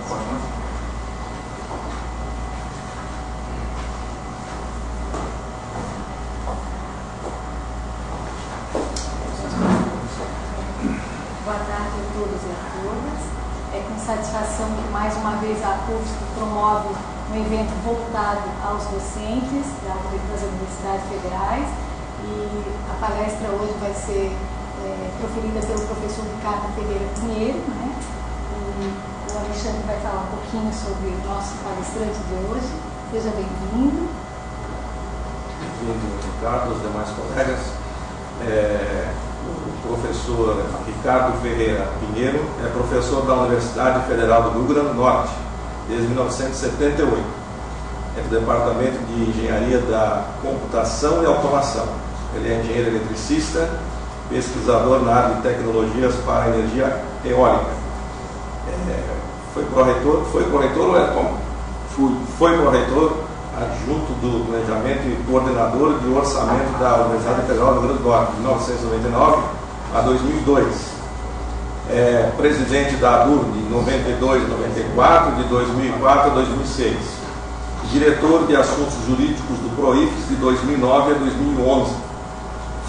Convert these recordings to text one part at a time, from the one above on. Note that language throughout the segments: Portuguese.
Boa tarde a todos e a todas. É com satisfação que mais uma vez a CUFSC promove um evento voltado aos docentes das universidades federais, e a palestra hoje vai ser proferida pelo professor Ricardo Ferreira Pinheiro, né? E o Alexandre vai falar um pouquinho sobre o nosso palestrante de hoje. Seja bem-vindo. Bem-vindo, Ricardo, os demais colegas. O professor Ricardo Ferreira Pinheiro é professor da Universidade Federal do Rio Grande do Norte desde 1978. É do Departamento de Engenharia da Computação e Automação. Ele é engenheiro eletricista, pesquisador na área de tecnologias para a energia eólica. Foi pró-reitor adjunto do Planejamento e coordenador de orçamento da Universidade Federal do Rio Grande do Norte, de 1999 a 2002. Presidente da ADUR de 92 a 94, de 2004 a 2006. Diretor de Assuntos Jurídicos do PROIFES de 2009 a 2011.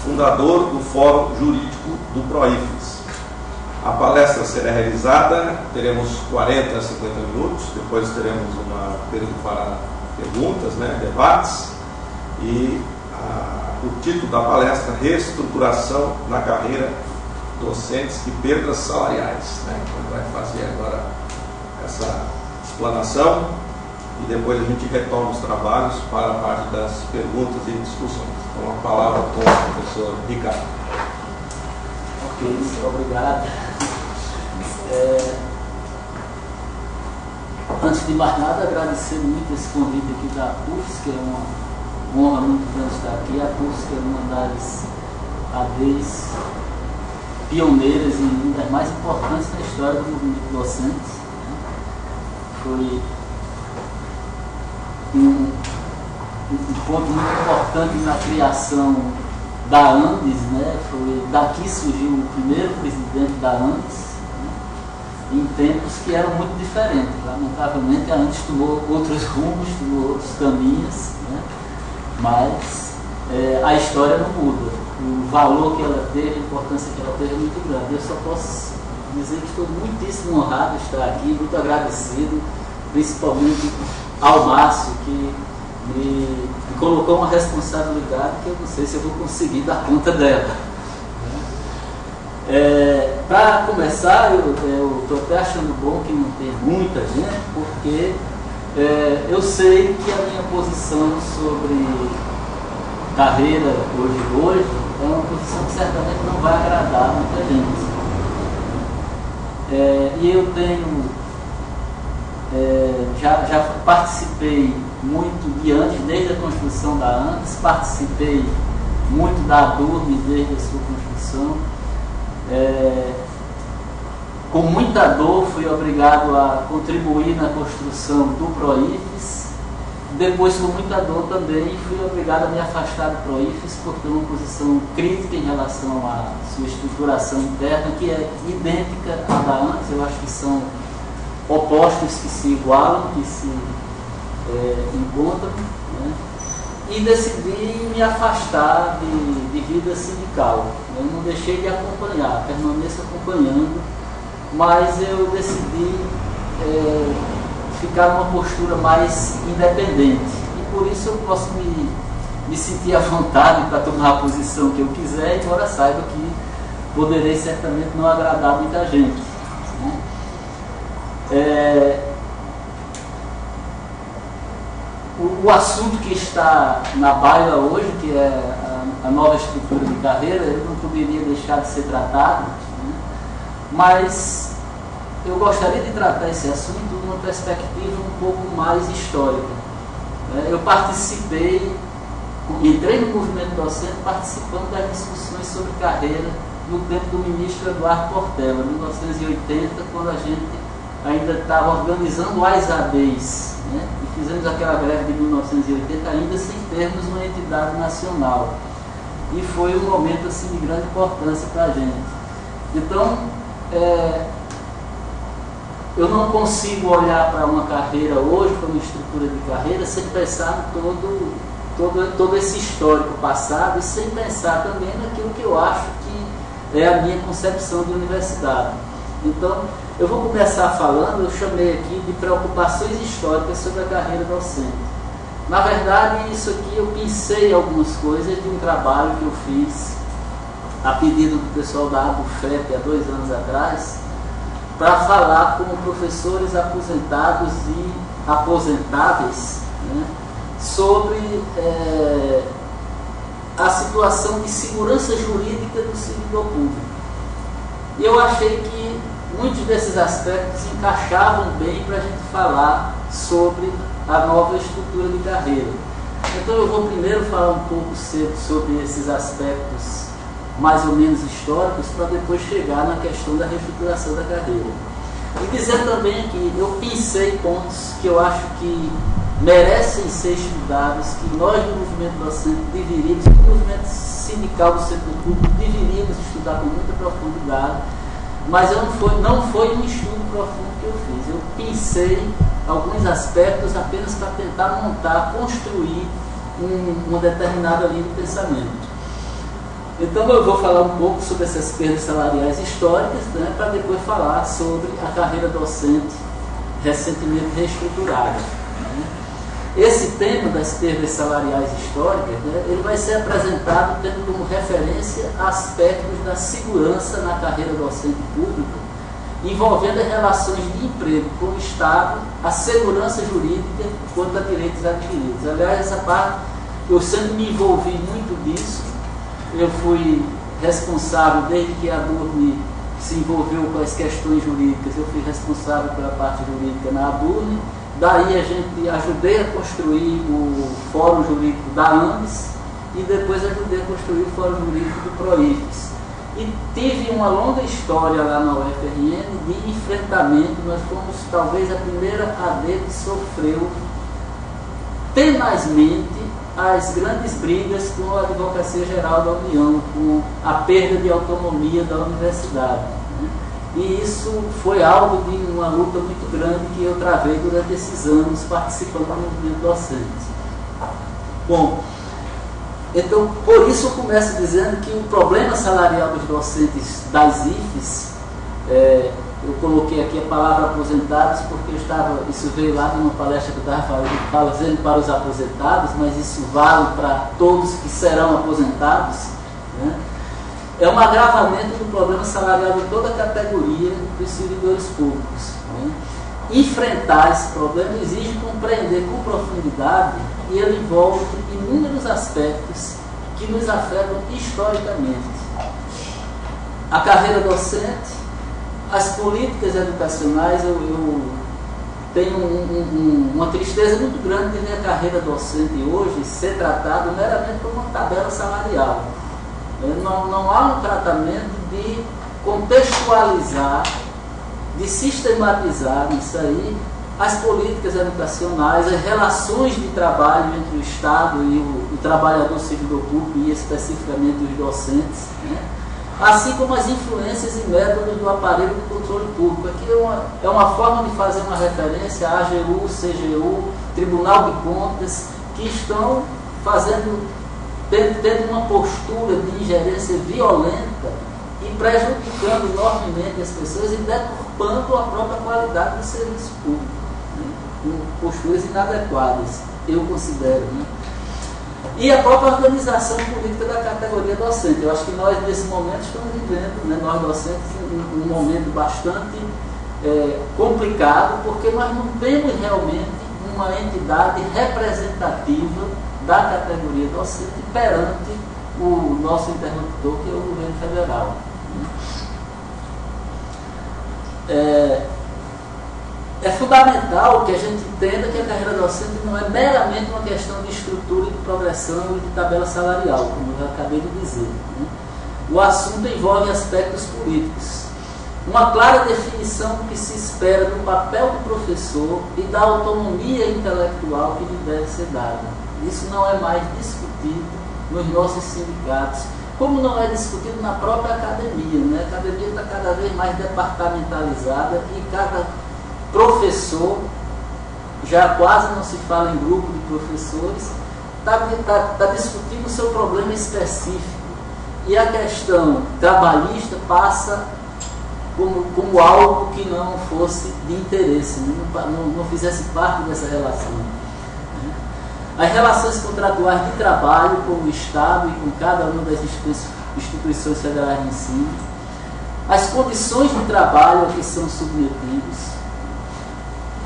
Fundador do Fórum Jurídico do PROIFES. A palestra será realizada, teremos 40 a 50 minutos, depois teremos um período para perguntas, debates, e o título da palestra: Reestruturação na carreira docentes e perdas salariais. Então vai fazer agora essa explanação e depois a gente retoma os trabalhos para a parte das perguntas e discussões. Então a palavra com o professor Ricardo. Ok, obrigado. Antes de mais nada, agradecer muito esse convite aqui da CUFSC, que é uma honra muito grande estar aqui. A CUFSC é uma das ADs pioneiras e uma das mais importantes na história do movimento docente. Foi um ponto muito importante na criação da Andes, Foi daqui surgiu o primeiro presidente da Andes, em tempos que eram muito diferentes. Lamentavelmente a Andes tomou outros rumos, tomou outros caminhos, mas a história não muda. O valor que ela teve, a importância que ela teve é muito grande. Eu só posso dizer que estou muitíssimo honrado de estar aqui, muito agradecido, principalmente ao Márcio, que me colocou uma responsabilidade que eu não sei se eu vou conseguir dar conta dela. Para começar, eu estou até achando bom que não tem muita gente, porque eu sei que a minha posição sobre carreira hoje é uma posição que certamente não vai agradar muita gente. E eu tenho já participei muito de antes, desde a construção da Andes, participei muito da ADURM desde a sua construção. Com muita dor fui obrigado a contribuir na construção do PROIFES. Depois, com muita dor também, fui obrigado a me afastar do PROIFES por ter uma posição crítica em relação à sua estruturação interna, que é idêntica à da Andes. Eu acho que são opostos que se igualam, que se encontram, e decidi me afastar de vida sindical. Eu não deixei de acompanhar, permaneço acompanhando, mas eu decidi ficar numa postura mais independente, e por isso eu posso me sentir à vontade para tomar a posição que eu quiser, embora saiba que poderei certamente não agradar muita gente. O assunto que está na baila hoje, que é a nova estrutura de carreira, ele não poderia deixar de ser tratado, mas eu gostaria de tratar esse assunto numa perspectiva um pouco mais histórica. Eu entrei no movimento docente participando das discussões sobre carreira no tempo do ministro Eduardo Portela, em 1980, quando a gente ainda estava organizando as ADs, e fizemos aquela greve de 1980 ainda sem termos uma entidade nacional, e foi um momento assim, de grande importância para a gente. Então, eu não consigo olhar para uma carreira hoje, para uma estrutura de carreira, sem pensar em todo esse histórico passado e sem pensar também naquilo que eu acho que é a minha concepção de universidade. Então, eu vou começar falando, eu chamei aqui de preocupações históricas sobre a carreira docente. Na verdade, isso aqui eu pensei algumas coisas de um trabalho que eu fiz a pedido do pessoal da ABUFEP há 2 anos atrás, para falar com professores aposentados e aposentáveis, né, sobre a situação de segurança jurídica do servidor público. E eu achei que muitos desses aspectos encaixavam bem para a gente falar sobre a nova estrutura de carreira. Então eu vou primeiro falar um pouco sobre esses aspectos mais ou menos históricos, para depois chegar na questão da reestruturação da carreira. E dizer também que eu pensei pontos que eu acho que merecem ser estudados, que nós do movimento docente deveríamos, o movimento sindical do setor público deveríamos estudar com muita profundidade, mas não foi um estudo profundo que eu fiz. Eu pensei alguns aspectos apenas para tentar montar, construir uma determinada linha de pensamento. Então eu vou falar um pouco sobre essas perdas salariais históricas, né, para depois falar sobre a carreira docente recentemente reestruturada. Né. Esse tema das perdas salariais históricas, né, ele vai ser apresentado tendo como referência aspectos da segurança na carreira docente pública, envolvendo as relações de emprego com o Estado, a segurança jurídica quanto a direitos adquiridos. Aliás, essa parte eu sempre me envolvi muito disso. Eu fui responsável, desde que a ADURN se envolveu com as questões jurídicas, eu fui responsável pela parte jurídica na ADURN. Daí ajudei a construir o Fórum Jurídico da ANDES e depois ajudei a construir o Fórum Jurídico do PROIFES. E tive uma longa história lá na UFRN de enfrentamento. Nós fomos talvez a primeira AD que sofreu tenazmente as grandes brigas com a Advocacia Geral da União, com a perda de autonomia da universidade. Né? E isso foi algo de uma luta muito grande que eu travei durante esses anos participando do movimento docente. Bom, então por isso eu começo dizendo que o problema salarial dos docentes das IFES, eu coloquei aqui a palavra aposentados porque isso veio lá de uma palestra que eu estava fazendo para os aposentados, mas isso vale para todos que serão aposentados, né? É um agravamento do problema salarial de toda a categoria dos servidores públicos. Né? Enfrentar esse problema exige compreender com profundidade e ele envolve inúmeros aspectos que nos afetam historicamente. A carreira docente, as políticas educacionais. Eu tenho uma tristeza muito grande de ver a carreira docente hoje ser tratada meramente como uma tabela salarial. Não há um tratamento de contextualizar, de sistematizar isso aí, as políticas educacionais, as relações de trabalho entre o Estado e o trabalhador servidor público e especificamente os docentes, né? Assim como as influências e métodos do aparelho de controle público. Aqui é uma forma de fazer uma referência à AGU, CGU, Tribunal de Contas, que estão tendo uma postura de ingerência violenta e prejudicando enormemente as pessoas e deturpando a própria qualidade do serviço público, né? Com posturas inadequadas, eu considero, né? E a própria organização política da categoria docente. Eu acho que nós, nesse momento, estamos vivendo, né, nós docentes, um momento bastante complicado, porque nós não temos realmente uma entidade representativa da categoria docente perante o nosso interlocutor, que é o governo federal. É fundamental que a gente entenda que a carreira docente não é meramente uma questão de estrutura e de progressão e de tabela salarial, como eu já acabei de dizer, né? O assunto envolve aspectos políticos. Uma clara definição do que se espera do papel do professor e da autonomia intelectual que lhe deve ser dada. Isso não é mais discutido nos nossos sindicatos, como não é discutido na própria academia, né? A academia está cada vez mais departamentalizada e cada professor, já quase não se fala em grupo de professores, está discutindo o seu problema específico. E a questão trabalhista passa como algo que não fosse de interesse, não fizesse parte dessa relação. As relações contratuais de trabalho com o Estado e com cada uma das instituições federais de ensino, as condições de trabalho a que são submetidos,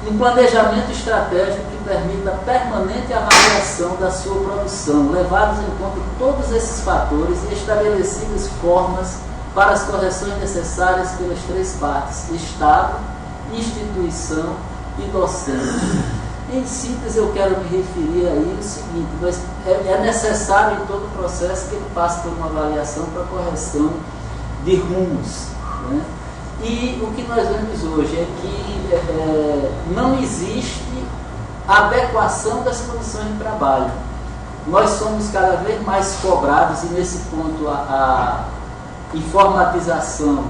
um planejamento estratégico que permita a permanente avaliação da sua produção, levados em conta todos esses fatores e estabelecidas formas para as correções necessárias pelas três partes, Estado, instituição e docente. Em síntese, eu quero me referir aí o seguinte: é necessário em todo o processo que ele passe por uma avaliação para correção de rumos, né? E o que nós vemos hoje é que não existe adequação das condições de trabalho. Nós somos cada vez mais cobrados, e nesse ponto a informatização,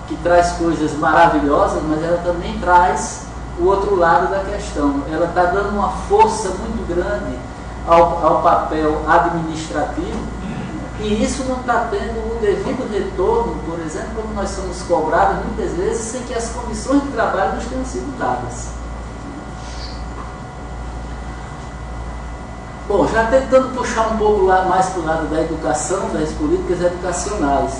que traz coisas maravilhosas, mas ela também traz o outro lado da questão. Ela está dando uma força muito grande ao papel administrativo, e isso não está tendo o devido retorno, por exemplo, quando nós somos cobrados muitas vezes sem que as condições de trabalho nos tenham sido dadas. Bom, já tentando puxar um pouco mais para o lado da educação, das políticas educacionais,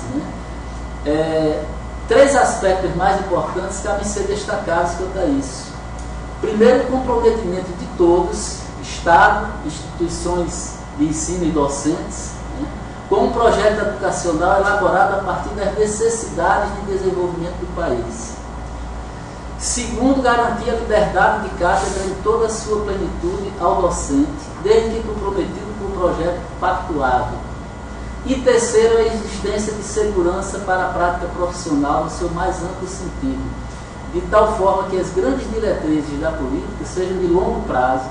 né? Três aspectos mais importantes cabem ser destacados quanto a isso. Primeiro, o comprometimento de todos, Estado, instituições de ensino e docentes, né, com um projeto educacional elaborado a partir das necessidades de desenvolvimento do país. Segundo, garantir a liberdade de cátedra em toda a sua plenitude ao docente, desde que comprometido com o projeto pactuado. E terceiro, a existência de segurança para a prática profissional no seu mais amplo sentido, de tal forma que as grandes diretrizes da política sejam de longo prazo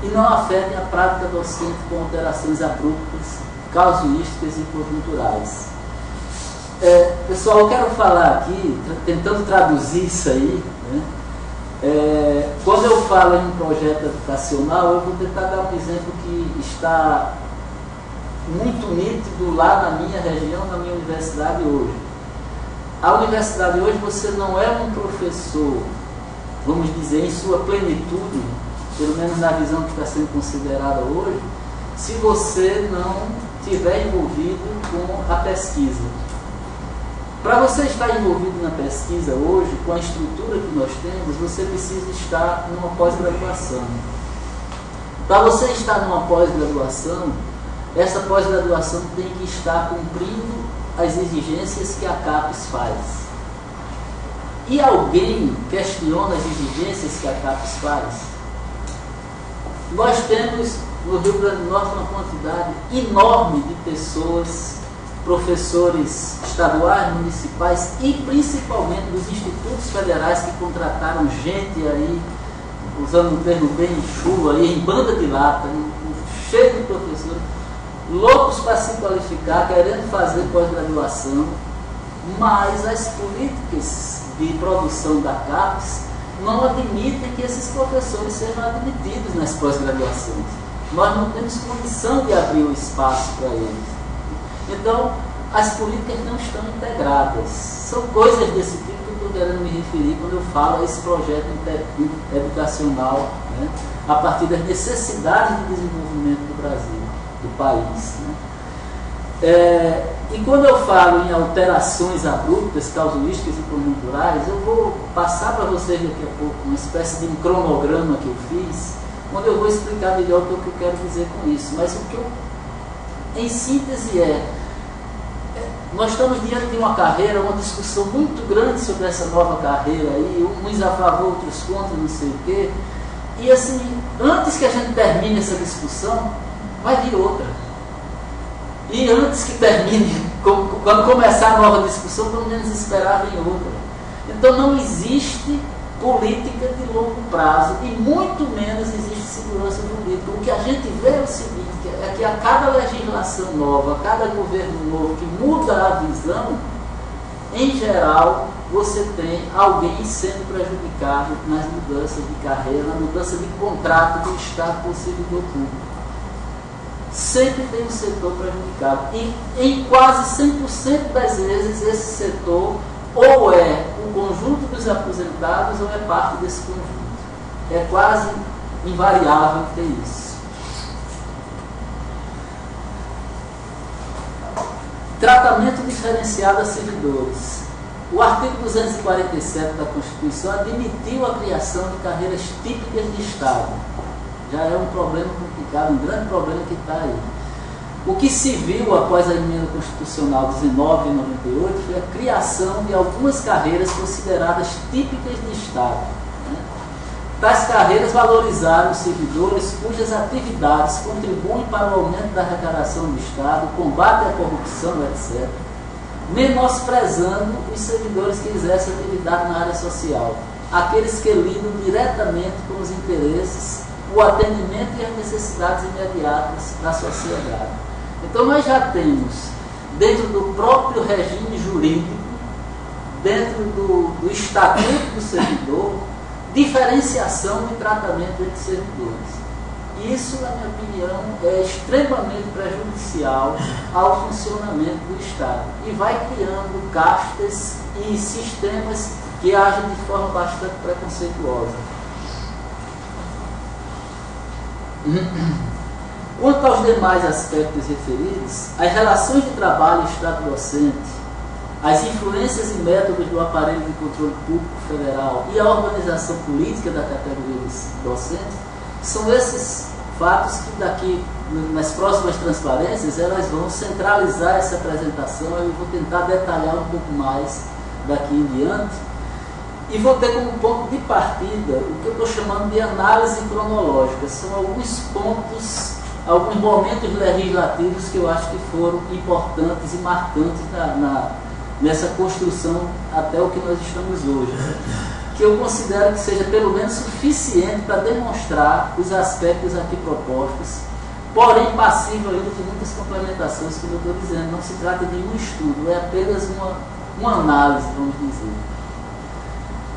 e não afetem a prática docente com alterações abruptas, casuísticas e conjunturais. Pessoal, eu quero falar aqui, tentando traduzir isso aí, né? Quando eu falo em um projeto educacional, eu vou tentar dar um exemplo que está muito nítido lá na minha região, na minha universidade hoje. A universidade hoje, você não é um professor, vamos dizer, em sua plenitude, pelo menos na visão que está sendo considerada hoje, se você não estiver envolvido com a pesquisa. Para você estar envolvido na pesquisa hoje, com a estrutura que nós temos, você precisa estar numa pós-graduação. Para você estar numa pós-graduação, essa pós-graduação tem que estar cumprindo as exigências que a CAPES faz. E alguém questiona as exigências que a CAPES faz? Nós temos no Rio Grande do Norte uma quantidade enorme de pessoas, professores estaduais, municipais e principalmente dos institutos federais que contrataram gente aí, usando um termo bem chulo aí, em banda de lata, cheio de professores, loucos para se qualificar, querendo fazer pós-graduação, mas as políticas de produção da CAPES não admitem que esses professores sejam admitidos nas pós-graduações. Nós não temos condição de abrir o espaço para eles. Então, as políticas não estão integradas. São coisas desse tipo que eu estou querendo me referir quando eu falo a esse projeto educacional, né, a partir das necessidades de desenvolvimento do Brasil, do país. Né. E quando eu falo em alterações abruptas, casuísticas e conjunturais, eu vou passar para vocês daqui a pouco uma espécie de um cronograma que eu fiz, onde eu vou explicar melhor o que eu quero dizer com isso. Mas o que eu, em síntese, nós estamos diante de uma carreira, uma discussão muito grande sobre essa nova carreira aí, uns a favor, outros contra, não sei o quê. E assim, antes que a gente termine essa discussão, vai vir outra. E antes que termine, quando começar a nova discussão, pelo menos esperar vem outra. Então não existe política de longo prazo e muito menos existe segurança jurídica. O que a gente vê é o seguinte, é que a cada legislação nova, a cada governo novo que muda a visão, em geral, você tem alguém sendo prejudicado nas mudanças de carreira, na mudança de contrato do Estado com o servidor público. Sempre tem um setor prejudicado. E em quase 100% das vezes esse setor ou é o conjunto dos aposentados ou é parte desse conjunto. É quase invariável ter isso. Tratamento diferenciado a servidores. O artigo 247 da Constituição admitiu a criação de carreiras típicas de Estado. Já é um problema complicado, um grande problema que está aí. O que se viu após a emenda constitucional 19 e 98 foi a criação de algumas carreiras consideradas típicas de Estado. Tais carreiras valorizaram os servidores cujas atividades contribuem para o aumento da arrecadação do Estado, combate à corrupção, etc., menosprezando os servidores que exercem atividade na área social, aqueles que lidam diretamente com os interesses, o atendimento e as necessidades imediatas da sociedade. Então nós já temos, dentro do próprio regime jurídico, dentro do estatuto do servidor, diferenciação de tratamento entre servidores. Isso, na minha opinião, é extremamente prejudicial ao funcionamento do Estado e vai criando castas e sistemas que agem de forma bastante preconceituosa. Quanto aos demais aspectos referidos, as relações de trabalho Estado-docente, as influências e métodos do aparelho de controle público federal e a organização política da categoria docente, são esses fatos que daqui, nas próximas transparências, elas vão centralizar essa apresentação. Eu vou tentar detalhar um pouco mais daqui em diante e vou ter como ponto de partida o que eu estou chamando de análise cronológica. São alguns pontos, alguns momentos legislativos que eu acho que foram importantes e marcantes nessa construção até o que nós estamos hoje, que eu considero que seja pelo menos suficiente para demonstrar os aspectos aqui propostos, porém passível ainda de muitas complementações, como eu estou dizendo. Não se trata de um estudo, é apenas uma análise, vamos dizer.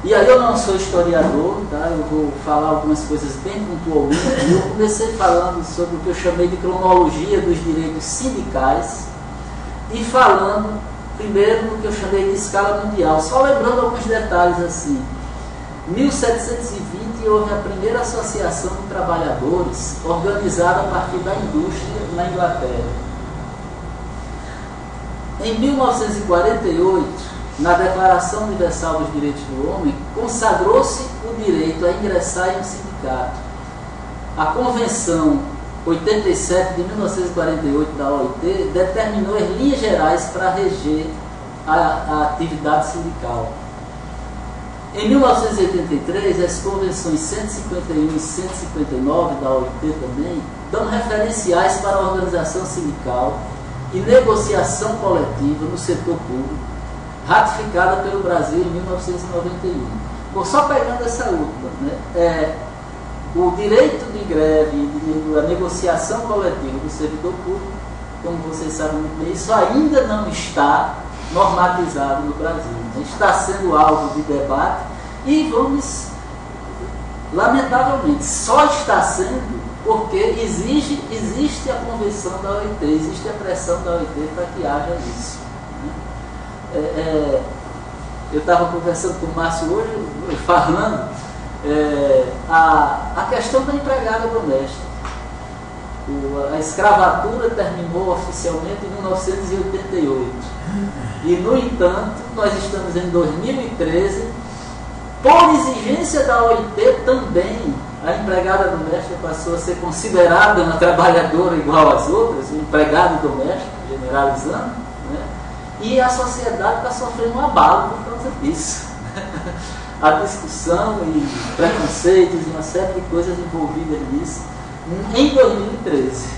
E aí eu não sou historiador, tá? Eu vou falar algumas coisas bem pontualmente. Eu comecei falando sobre o que eu chamei de cronologia dos direitos sindicais e falando primeiro no que eu chamei de escala mundial, só lembrando alguns detalhes assim. 1720 houve a primeira associação de trabalhadores organizada a partir da indústria na Inglaterra. Em 1948, na Declaração Universal dos Direitos do Homem, consagrou-se o direito a ingressar em um sindicato. A Convenção 87 de 1948 da OIT determinou as linhas gerais para reger a atividade sindical. Em 1983, as convenções 151 e 159 da OIT também dão referenciais para a organização sindical e negociação coletiva no setor público, ratificada pelo Brasil em 1991. Bom, só pegando essa última, né? O direito de greve e a negociação coletiva do servidor público, como vocês sabem muito bem, isso ainda não está normatizado no Brasil. Está sendo alvo de debate e lamentavelmente, só está sendo porque existe a convenção da OIT, existe a pressão da OIT para que haja isso. Eu estava conversando com o Márcio hoje, falando a questão da empregada doméstica. A escravatura terminou oficialmente em 1988. E, no entanto, nós estamos em 2013. Por exigência da OIT também, a empregada doméstica passou a ser considerada uma trabalhadora igual às outras, um empregado doméstico, generalizando, né? E a sociedade está sofrendo um abalo por causa disso. A discussão e preconceitos e uma série de coisas envolvidas nisso em 2013.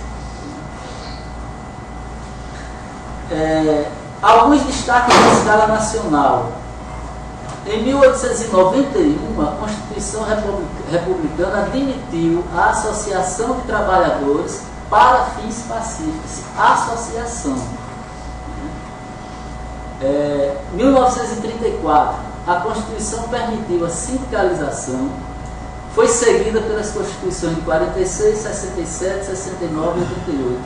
Alguns destaques na escala nacional. Em 1891, a Constituição Republicana admitiu a Associação de Trabalhadores para fins pacíficos. Associação. 1934, a Constituição permitiu a sindicalização, foi seguida pelas Constituições de 46, 67, 69 e 88.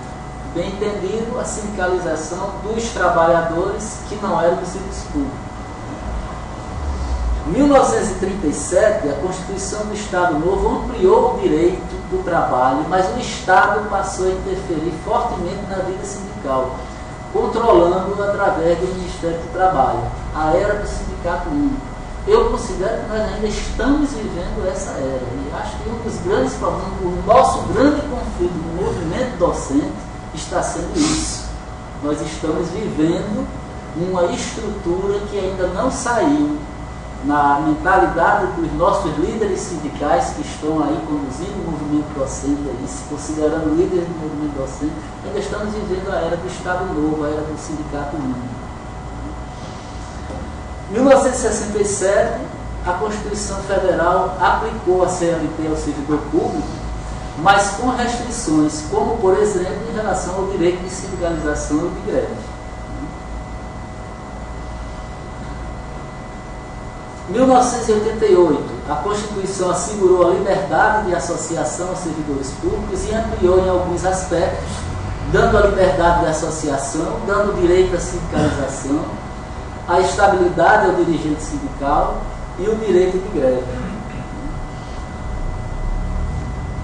Bem entendido, a sindicalização dos trabalhadores que não eram do serviço público. Em 1937, a Constituição do Estado Novo ampliou o direito do trabalho, mas o Estado passou a interferir fortemente na vida sindical, controlando-o através do Ministério do Trabalho, a era do Sindicato Único. Eu considero que nós ainda estamos vivendo essa era, e acho que um dos grandes problemas, o nosso grande conflito no movimento docente está sendo isso. Nós estamos vivendo uma estrutura que ainda não saiu na mentalidade dos nossos líderes sindicais que estão aí conduzindo o movimento docente, aí, se considerando líderes do movimento docente. Ainda estamos vivendo a era do Estado Novo, a era do Sindicato Único. Em 1967, a Constituição Federal aplicou a CLT ao servidor público, mas com restrições, como, por exemplo, em relação ao direito de sindicalização e de greve. Em 1988, a Constituição assegurou a liberdade de associação aos servidores públicos e ampliou em alguns aspectos, dando a liberdade de associação, dando o direito à sindicalização, a estabilidade ao dirigente sindical e o direito de greve.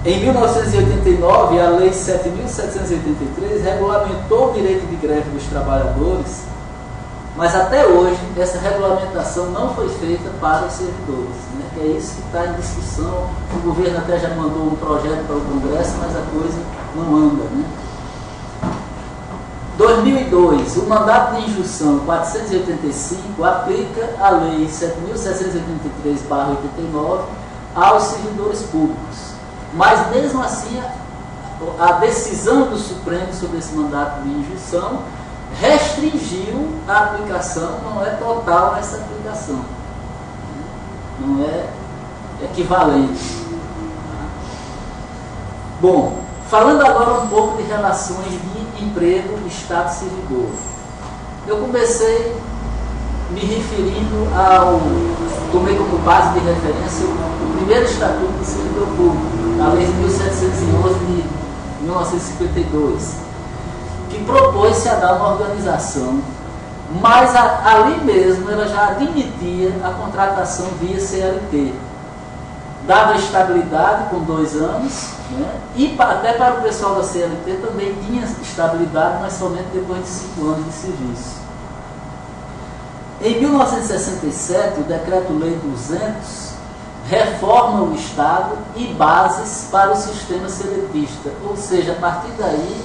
Em 1989, a Lei 7.783 regulamentou o direito de greve dos trabalhadores, mas até hoje essa regulamentação não foi feita para os servidores, né? Que é isso que está em discussão. O governo até já mandou um projeto para o Congresso, mas a coisa não anda, né? 2002, o mandato de injunção 485 aplica a Lei 7.783/89 aos servidores públicos. Mas mesmo assim, a decisão do Supremo sobre esse mandato de injunção restringiu a aplicação, não é total essa aplicação, não é equivalente. Bom, falando agora um pouco de relações de emprego e Estado servidor. Eu comecei me referindo tomei como base de referência o primeiro Estatuto do Servidor Público, a Lei 1711 de 1952, que propôs-se a dar uma organização, mas ali mesmo ela já admitia a contratação via CLT. Dava estabilidade com 2 anos, né? E até para o pessoal da CLT também tinha estabilidade, mas somente depois de 5 anos de serviço. Em 1967, o Decreto-Lei 200 reforma o Estado e bases para o sistema seletista, ou seja, a partir daí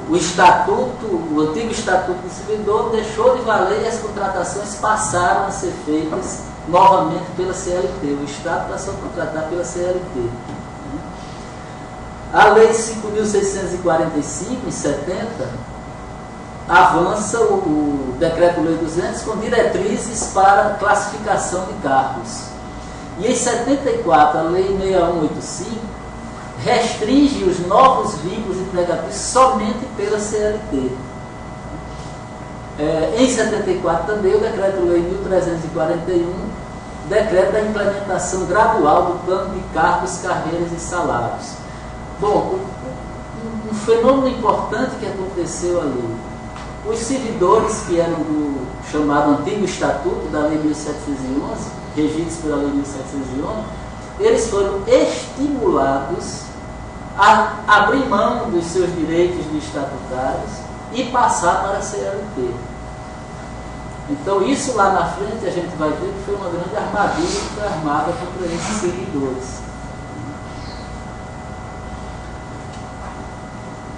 o estatuto, o antigo Estatuto do Servidor deixou de valer e as contratações passaram a ser feitas novamente pela CLT. O Estado passou a contratar pela CLT. A Lei 5.645, em 70, avança o Decreto-Lei 200 com diretrizes para classificação de cargos. E em 74, a Lei 6185 restringe os novos vínculos empregatícios somente pela CLT. Em 74 também o Decreto-Lei 1341 decreta a implementação gradual do plano de cargos, carreiras e salários. Bom, um fenômeno importante que aconteceu ali, os servidores que eram do chamado antigo Estatuto da Lei 1711, regidos pela Lei 1711, eles foram estimulados a abrir mão dos seus direitos de estatutários e passar para a CLT. Então isso lá na frente a gente vai ver que foi uma grande armadilha que foi armada contra esses servidores.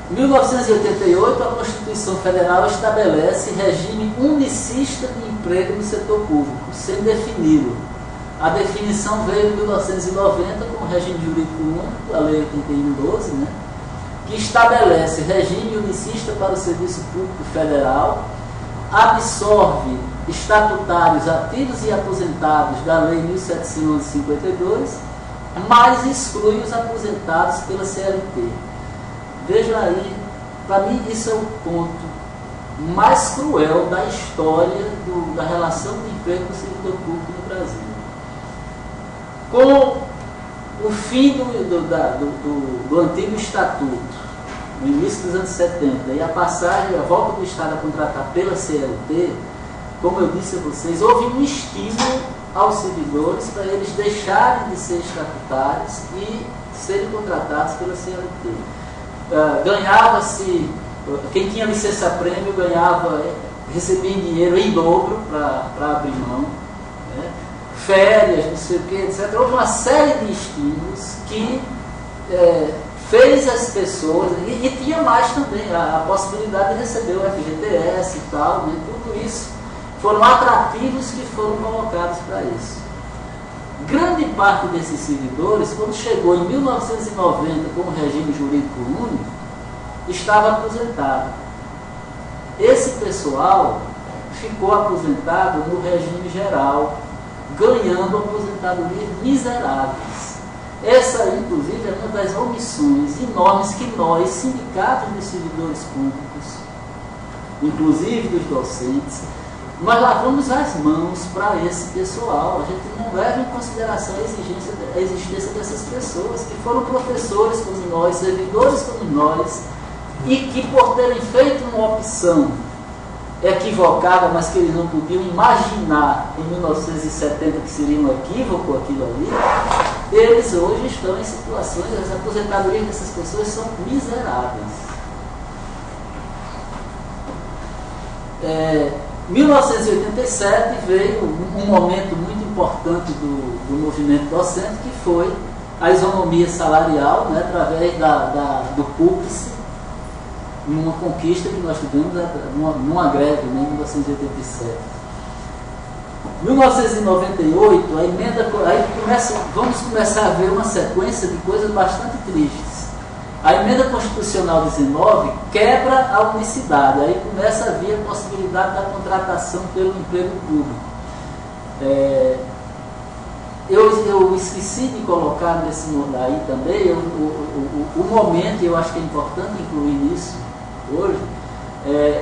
Em 1988, a Constituição Federal estabelece regime unicista de emprego no setor público, sem defini-lo. A definição veio em 1990 com o regime jurídico único, a Lei 8112, né, que estabelece regime unicista para o Serviço Público Federal, absorve estatutários ativos e aposentados da Lei 1752, mas exclui os aposentados pela CLT. Vejam aí, para mim isso é o ponto mais cruel da história da relação de emprego do servidor público no Brasil. Com o fim do antigo estatuto, no início dos anos 70, e a volta do Estado a contratar pela CLT, como eu disse a vocês, houve um estímulo aos servidores para eles deixarem de ser estatutários e serem contratados pela CLT. Ganhava-se, quem tinha licença-prêmio recebia em dinheiro em dobro para abrir mão, né? Férias, não sei o que, etc. Houve uma série de estímulos que fez as pessoas, e tinha mais também, a possibilidade de receber o FGTS e tal, né? Tudo isso foram atrativos que foram colocados para isso. Grande parte desses servidores, quando chegou em 1990 com o regime jurídico único, estava aposentado. Esse pessoal ficou aposentado no regime geral, ganhando aposentadorias miseráveis. Essa, inclusive, é uma das omissões enormes que nós, sindicatos de servidores públicos, inclusive dos docentes, nós lavamos as mãos para esse pessoal. A gente não leva em consideração a existência dessas pessoas que foram professores como nós, servidores como nós, e que por terem feito uma opção equivocada, mas que eles não podiam imaginar em 1970 que seria um equívoco aquilo ali, eles hoje estão em situações, as aposentadorias dessas pessoas são miseráveis. 1987 veio um momento muito importante do movimento docente, que foi a isonomia salarial, né, através do PUPS, numa conquista que nós tivemos numa greve, né, em 1987. 1998, a emenda, vamos começar a ver uma sequência de coisas bastante tristes. A emenda constitucional 19 quebra a unicidade, aí começa a vir a possibilidade da contratação pelo emprego público. Eu esqueci de colocar nesse aí também o momento, e eu acho que é importante incluir isso hoje,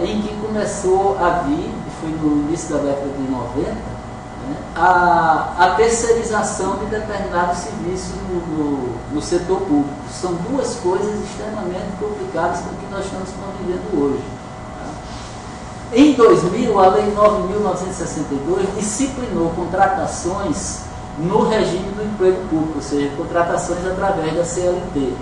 em que começou a vir, e foi no início da década de 90, né, a terceirização de determinados serviços no setor público. São duas coisas extremamente complicadas com o que nós estamos convivendo hoje. Tá? Em 2000, a Lei 9.962 disciplinou contratações no regime do emprego público, ou seja, contratações através da CLT.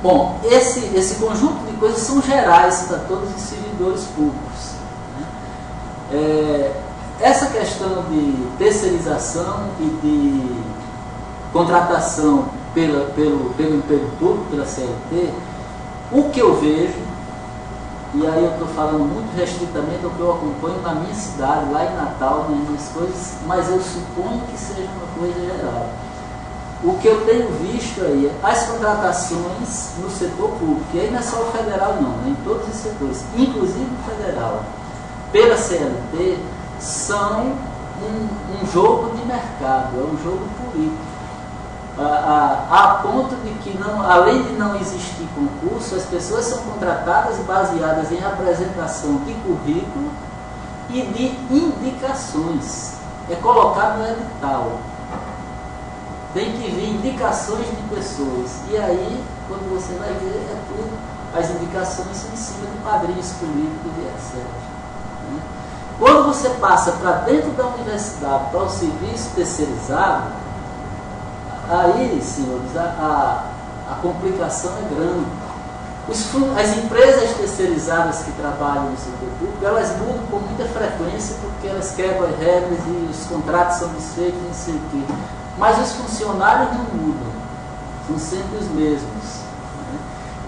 Bom, esse conjunto de coisas são gerais para todos os servidores públicos, né? Essa questão de terceirização e de contratação pelo emprego público, pela CLT, o que eu vejo, e aí eu estou falando muito restritamente do que eu acompanho na minha cidade, lá em Natal, nas minhas coisas, mas eu suponho que seja uma coisa geral. O que eu tenho visto aí, as contratações no setor público, e aí não é só o federal não, né, em todos os setores, inclusive o federal, pela CLT, são um jogo de mercado, é um jogo político. A ponto de que, além de não existir concurso, as pessoas são contratadas baseadas em apresentação de currículo e de indicações. É colocado no edital. Tem que vir indicações de pessoas. E aí, quando você vai ver, é tudo, as indicações são em cima de padrinhos políticos e etc. Né? Quando você passa para dentro da universidade, para o serviço terceirizado, aí, senhores, a complicação é grande. As empresas terceirizadas que trabalham no setor público, elas mudam com muita frequência porque elas quebram as regras e os contratos são desfeitos, não sei o quê. Mas os funcionários não mudam, são sempre os mesmos. Né?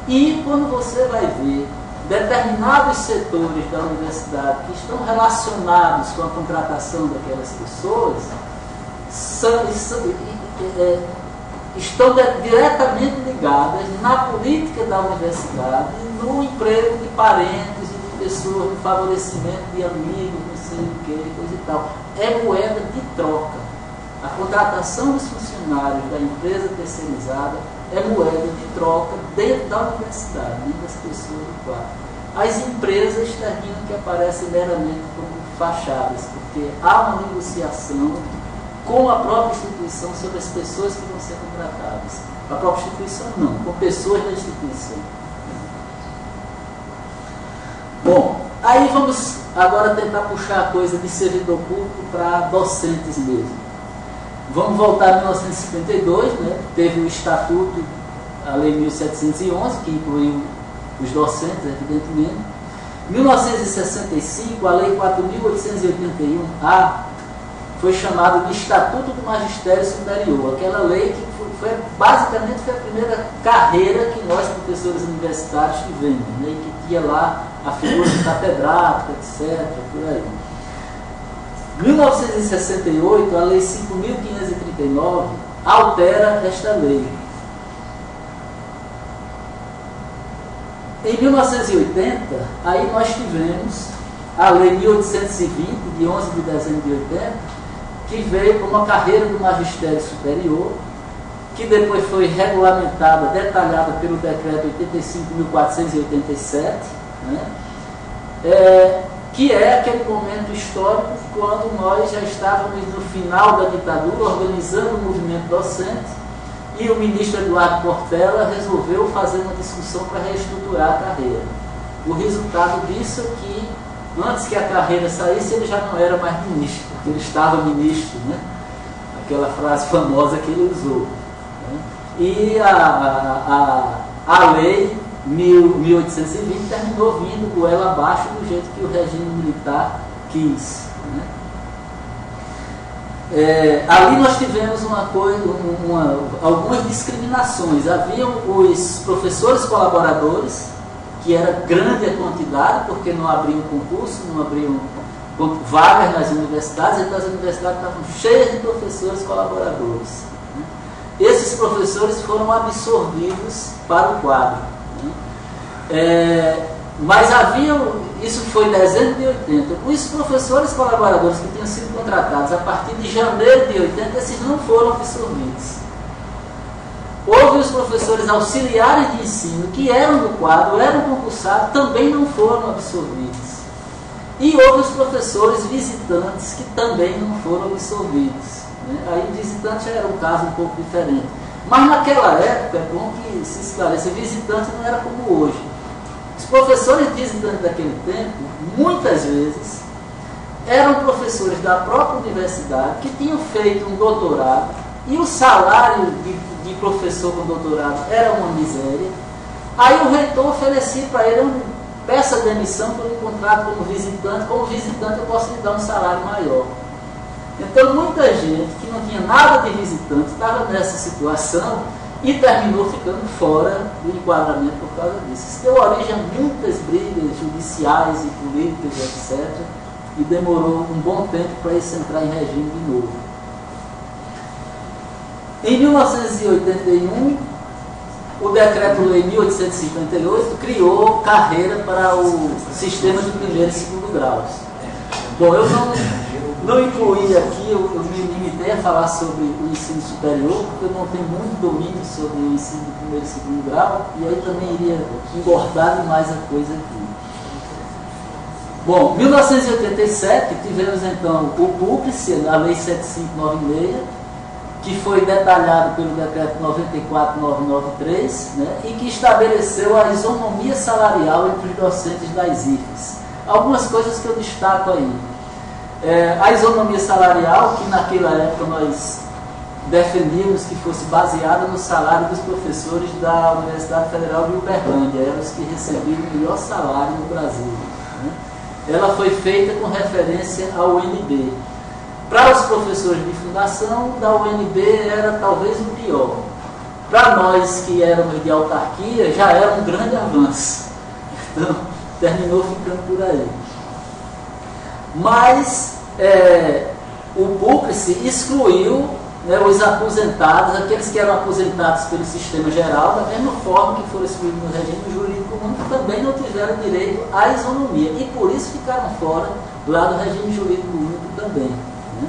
E quando você vai ver determinados setores da universidade que estão relacionados com a contratação daquelas pessoas, estão diretamente ligadas na política da universidade, no emprego de parentes e de pessoas, no favorecimento de amigos, não sei o que, coisa e tal. É moeda de troca. A contratação dos funcionários da empresa terceirizada é moeda de troca dentro da universidade, dentro das pessoas do quadro. As empresas terminam que aparecem meramente como fachadas, porque há uma negociação com a própria instituição sobre as pessoas que vão ser contratadas. A própria instituição não, com pessoas da instituição. Bom, aí vamos agora tentar puxar a coisa de servidor público para docentes mesmo. Vamos voltar a 1952, né? Teve o Estatuto, a Lei 1711, que incluiu os docentes, evidentemente. 1965, a Lei 4.881-A foi chamada de Estatuto do Magistério Superior, aquela lei que basicamente foi a primeira carreira que nós, professores universitários, tivemos, né? E que tinha lá a figura de catedrático, etc., por aí. 1968, a Lei 5.539 altera esta lei. Em 1980, aí nós tivemos a Lei 1820, de 11 de dezembro de 80, que veio com uma carreira do magistério superior, que depois foi regulamentada, detalhada pelo decreto 85.487, né? Que é aquele momento histórico quando nós já estávamos no final da ditadura, organizando o movimento docente, e o ministro Eduardo Portela resolveu fazer uma discussão para reestruturar a carreira. O resultado disso é que, antes que a carreira saísse, ele já não era mais ministro, porque ele estava ministro, né? Aquela frase famosa que ele usou. Né? E a lei 1820 terminou vindo goela abaixo do jeito que o regime militar quis. Né? Ali nós tivemos algumas discriminações. Haviam os professores colaboradores, que era grande a quantidade, porque não abriam concurso, não abriam vagas nas universidades, então as universidades estavam cheias de professores colaboradores. Né? Esses professores foram absorvidos para o quadro. Né? Mas isso foi em dezembro de 80, os professores colaboradores que tinham sido contratados a partir de janeiro de 80, esses não foram absorvidos. Houve os professores auxiliares de ensino que eram do quadro, eram concursados, também não foram absorvidos. E houve os professores visitantes que também não foram absorvidos. Né? Aí o visitante já era um caso um pouco diferente. Mas naquela época, é bom que se esclareça, visitante não era como hoje. Os professores visitantes daquele tempo, muitas vezes, eram professores da própria universidade que tinham feito um doutorado e o salário de professor com doutorado era uma miséria. Aí o reitor oferecia para ele peça demissão para um contrato como visitante eu posso lhe dar um salário maior. Então muita gente que não tinha nada de visitante estava nessa situação e terminou ficando fora do enquadramento por causa disso. Isso deu origem a muitas brigas judiciais e políticas, etc. E demorou um bom tempo para isso entrar em regime de novo. Em 1981, o Decreto-Lei 1858 criou carreira para o sistema de primeiro e segundo graus. Bom, eu não incluí aqui, eu me limitei a falar sobre o ensino superior, porque eu não tenho muito domínio sobre o ensino de primeiro e segundo grau, e aí também iria engordar demais a coisa aqui. Bom, em 1987, tivemos então o PUPLICE, a Lei 7596, que foi detalhado pelo Decreto 94993, né, e que estabeleceu a isonomia salarial entre os docentes das IFES. Algumas coisas que eu destaco aí. A isonomia salarial, que naquela época nós defendíamos que fosse baseada no salário dos professores da Universidade Federal de Uberlândia, eram os que recebiam o melhor salário no Brasil. Né? Ela foi feita com referência ao UNB. Para os professores de fundação, da UNB era talvez o pior. Para nós que éramos de autarquia, já era um grande avanço. Então, terminou ficando por aí. Mas o PUPLICE excluiu, né, os aposentados, aqueles que eram aposentados pelo sistema geral, da mesma forma que foram excluídos no regime jurídico comum, também não tiveram direito à isonomia. E por isso ficaram fora lá do regime jurídico único também. Né?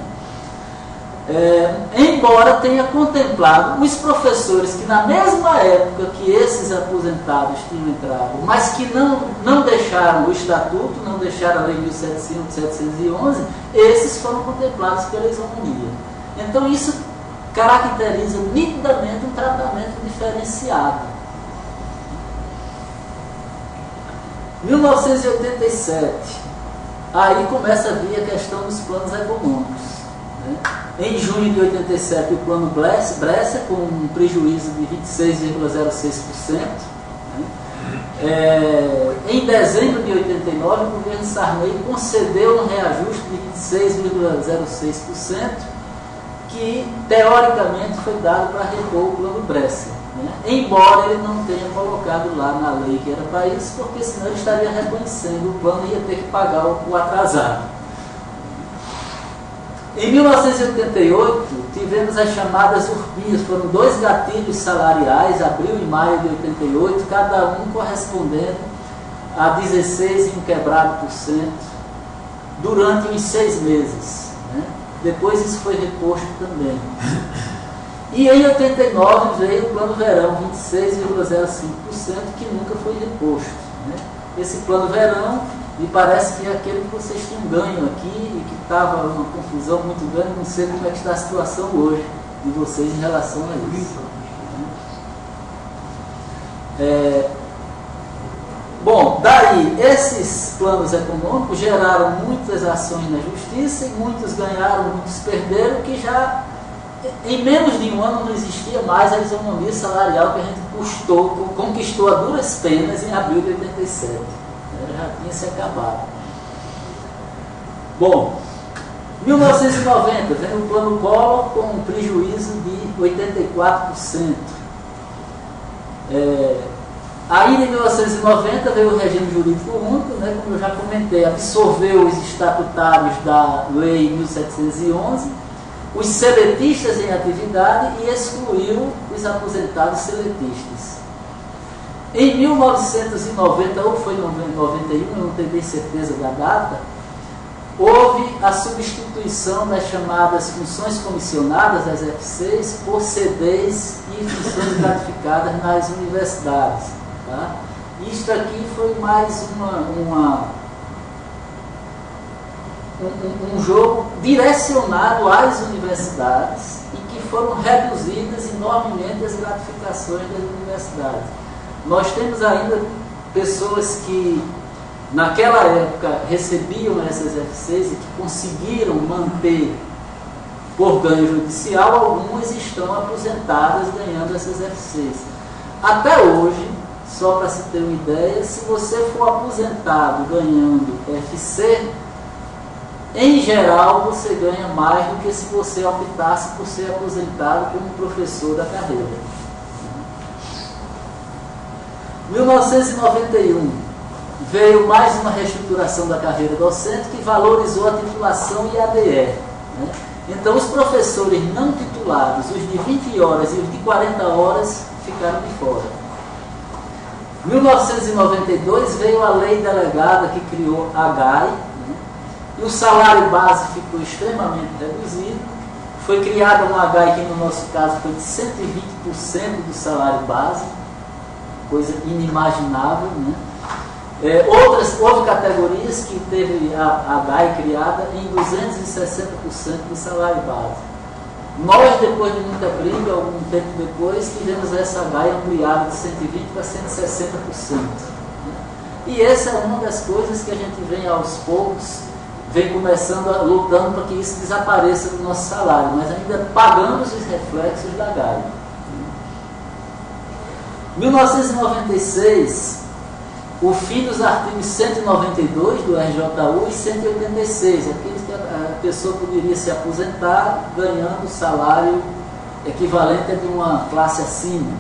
embora tenha contemplado os professores que na mesma época que esses aposentados tinham entrado, mas que não deixaram o estatuto, não deixaram a lei 1711, esses foram contemplados pela isonomia. Então isso caracteriza nitidamente um tratamento diferenciado. 1987, aí começa a vir a questão dos planos econômicos. Em junho de 87, o plano Brescia, com um prejuízo de 26,06%. Em dezembro de 89, o governo Sarney concedeu um reajuste de 26,06%, que teoricamente foi dado para repor o plano Brescia. Embora ele não tenha colocado lá na lei que era para isso, porque senão ele estaria reconhecendo o plano e ia ter que pagar o atrasado. Em 1988, tivemos as chamadas urpinhas, foram 2 gatilhos salariais, abril e maio de 88, cada um correspondendo a 16 e um quebrado por cento, durante uns 6 meses. Depois isso foi reposto também. E em 89 veio o plano verão, 26,05%, que nunca foi reposto. Esse plano verão, me parece que é aquele que vocês tinham ganho aqui e que estava uma confusão muito grande. Não sei como é que está a situação hoje de vocês em relação a isso. Bom, daí esses planos econômicos geraram muitas ações na justiça e muitos ganharam, muitos perderam, que já em menos de um ano não existia mais a isonomia salarial que a gente conquistou a duras penas em abril de 87. Já tinha se acabado. Bom, 1990 vem o plano Collor com um prejuízo de 84%. Ainda em 1990 veio o regime jurídico único, como eu já comentei, absorveu os estatutários da lei 1711, os seletistas em atividade e excluiu os aposentados seletistas. Em 1990, ou foi em 91, eu não tenho bem certeza da data, houve a substituição das chamadas funções comissionadas, das FCs, por CDs e funções gratificadas nas universidades. Tá? Isto aqui foi mais um jogo direcionado às universidades e que foram reduzidas enormemente as gratificações das universidades. Nós temos ainda pessoas que naquela época recebiam essas FCs e que conseguiram manter por ganho judicial. Algumas estão aposentadas ganhando essas FCs. Até hoje, só para se ter uma ideia, se você for aposentado ganhando FC, em geral você ganha mais do que se você optasse por ser aposentado como professor da carreira. 1991 veio mais uma reestruturação da carreira docente que valorizou a titulação e a ADE. Então os professores não titulados, os de 20 horas e os de 40 horas, ficaram de fora. 1992 veio a lei delegada que criou a GAI, e o salário base ficou extremamente reduzido. Foi criada uma GAI que no nosso caso foi de 120% do salário base, coisa inimaginável. Houve categorias que teve a GAI criada em 260% do salário base. Nós, depois de muita briga, algum tempo depois, tivemos essa GAI ampliada de 120% para 160%. E essa é uma das coisas que a gente vem aos poucos, vem lutando para que isso desapareça do nosso salário, mas ainda pagamos os reflexos da GAI. 1996, o fim dos artigos 192 do RJU e 186, aqueles que a pessoa poderia se aposentar ganhando salário equivalente a de uma classe acima.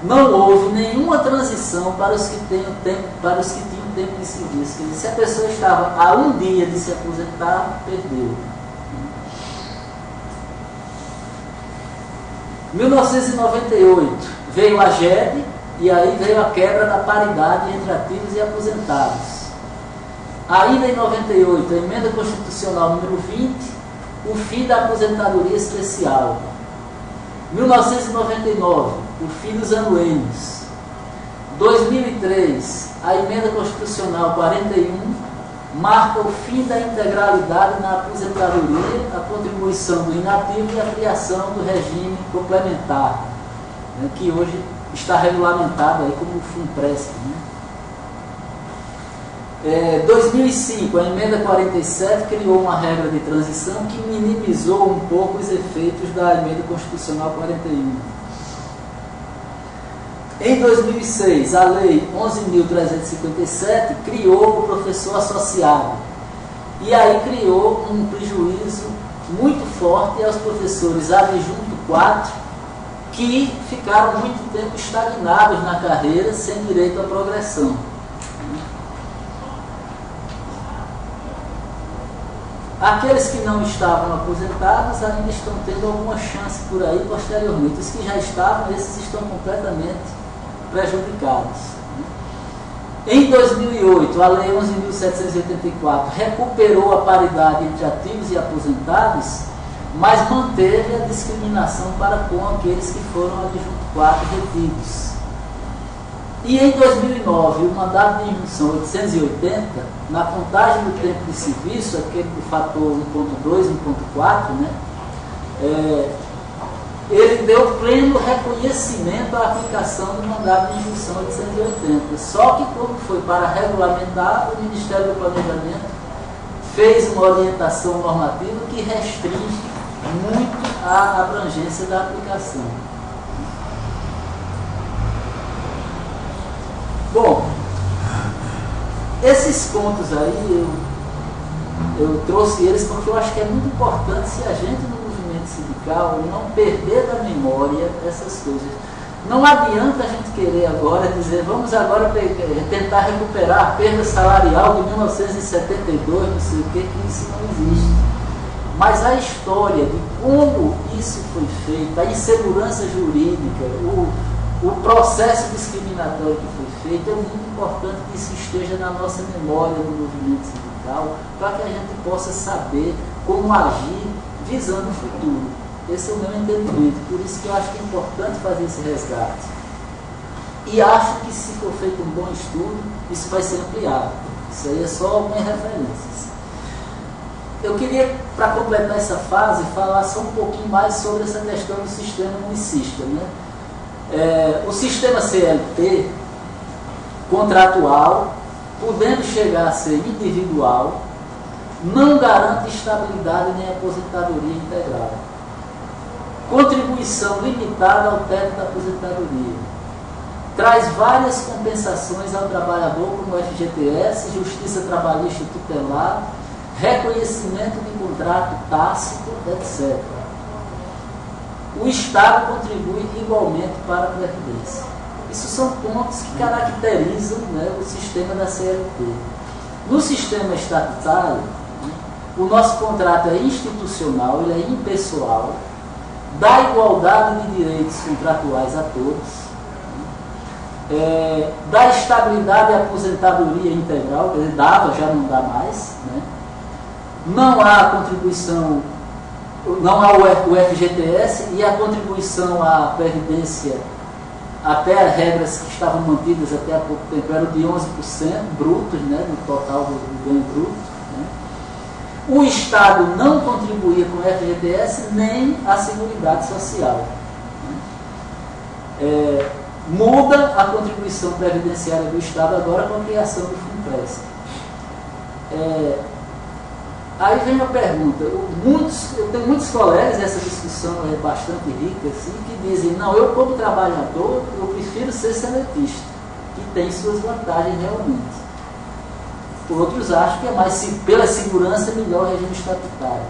Não houve nenhuma transição para os que tinham tempo de serviço. Quer dizer, se a pessoa estava a um dia de se aposentar, perdeu. 1998 veio a GED e aí veio a quebra da paridade entre ativos e aposentados. Ainda em 98, a emenda constitucional número 20 o fim da aposentadoria especial. 1999, o fim dos anuênios. 2003, a emenda constitucional 41 marca o fim da integralidade na aposentadoria, a contribuição do inativo e a criação do regime complementar, né, que hoje está regulamentado aí como o FUNPRESP. 2005, a emenda 47 criou uma regra de transição que minimizou um pouco os efeitos da emenda constitucional 41. Em 2006, a lei 11.357 criou o professor associado e aí criou um prejuízo muito forte aos professores adjunto 4 que ficaram muito tempo estagnados na carreira sem direito à progressão. Aqueles que não estavam aposentados ainda estão tendo alguma chance por aí posteriormente. Os que já estavam, esses estão completamente prejudicados. Em 2008, a Lei 11.784 recuperou a paridade entre ativos e aposentados, mas manteve a discriminação para com aqueles que foram adjunto 4 retidos. E em 2009, o mandato de injunção 880, na contagem do tempo de serviço, aquele do fator 1.2, 1.4, né, ele deu pleno reconhecimento à aplicação do mandato de injunção 880. Só que quando foi para regulamentar, o Ministério do Planejamento fez uma orientação normativa que restringe muito a abrangência da aplicação. Bom, esses pontos aí eu trouxe eles porque eu acho que é muito importante se a gente no movimento sindical não perder da memória essas coisas. Não adianta a gente querer agora dizer, vamos agora tentar recuperar a perda salarial de 1972, não sei o que isso não existe. Mas a história de como isso foi feito, a insegurança jurídica, o processo discriminatório que foi feito, é muito importante que isso esteja na nossa memória do movimento sindical, para que a gente possa saber como agir visando o futuro. Esse é o meu entendimento, por isso que eu acho que é importante fazer esse resgate. E acho que se for feito um bom estudo, isso vai ser ampliado. Isso aí é só algumas referências. Eu queria, para completar essa fase, falar só um pouquinho mais sobre essa questão do sistema unicista, né? O sistema CLT contratual, podendo chegar a ser individual, não garante estabilidade nem aposentadoria integral. Contribuição limitada ao teto da aposentadoria. Traz várias compensações ao trabalhador, como o FGTS, justiça trabalhista tutelar, reconhecimento de contrato tácito, etc. O Estado contribui igualmente para a Previdência. Isso são pontos que caracterizam, né, o sistema da CLT. No sistema estatutário, né, o nosso contrato é institucional, ele é impessoal, dá igualdade de direitos contratuais a todos, dá estabilidade e aposentadoria integral, quer dizer, dava, já não dá mais, né? Não há contribuição, não há o FGTS e a contribuição à Previdência, até as regras que estavam mantidas até há pouco tempo, eram de 11% brutos, né, no total do ganho bruto. Né? O Estado não contribuía com o FGTS nem a Seguridade Social. Né? Muda a contribuição previdenciária do Estado agora com a criação do FUNPRESP. Aí vem a pergunta, eu tenho muitos colegas, essa discussão é bastante rica, assim, que dizem, não, eu como trabalhador, eu prefiro ser seletista, que tem suas vantagens realmente. Outros acham que é mais, pela segurança, melhor o regime estatutário.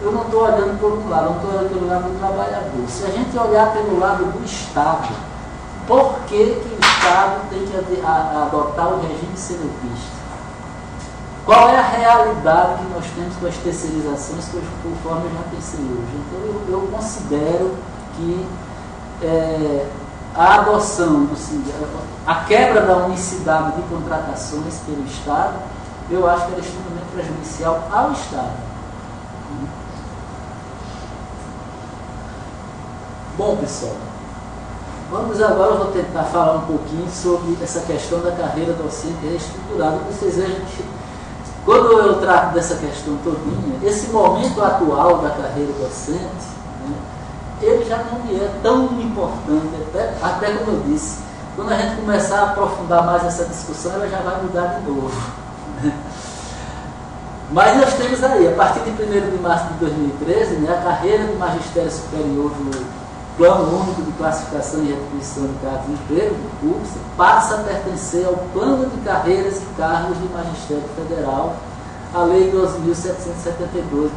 Eu não estou olhando por um lado, não estou olhando pelo lado do trabalhador. Se a gente olhar pelo lado do Estado, por que o Estado tem que adotar o regime seletista? Qual é a realidade que nós temos com as terceirizações, conforme eu já pensei hoje? Então, eu considero que a adoção, a quebra da unicidade de contratações pelo Estado, eu acho que ela é extremamente prejudicial ao Estado. Bom, pessoal, vamos agora, eu vou tentar falar um pouquinho sobre essa questão da carreira docente reestruturada. Vocês vejam que, quando eu trato dessa questão todinha, esse momento atual da carreira docente, né, ele já não me é tão importante, até como eu disse, quando a gente começar a aprofundar mais essa discussão, ela já vai mudar de novo. Mas nós temos aí, a partir de 1º de março de 2013, né, a carreira de magistério superior no Plano Único de Classificação e Retribuição de Cargos de Emprego, do CUPS, passa a pertencer ao Plano de Carreiras e Cargos de Magistério Federal, a Lei 12.772/12.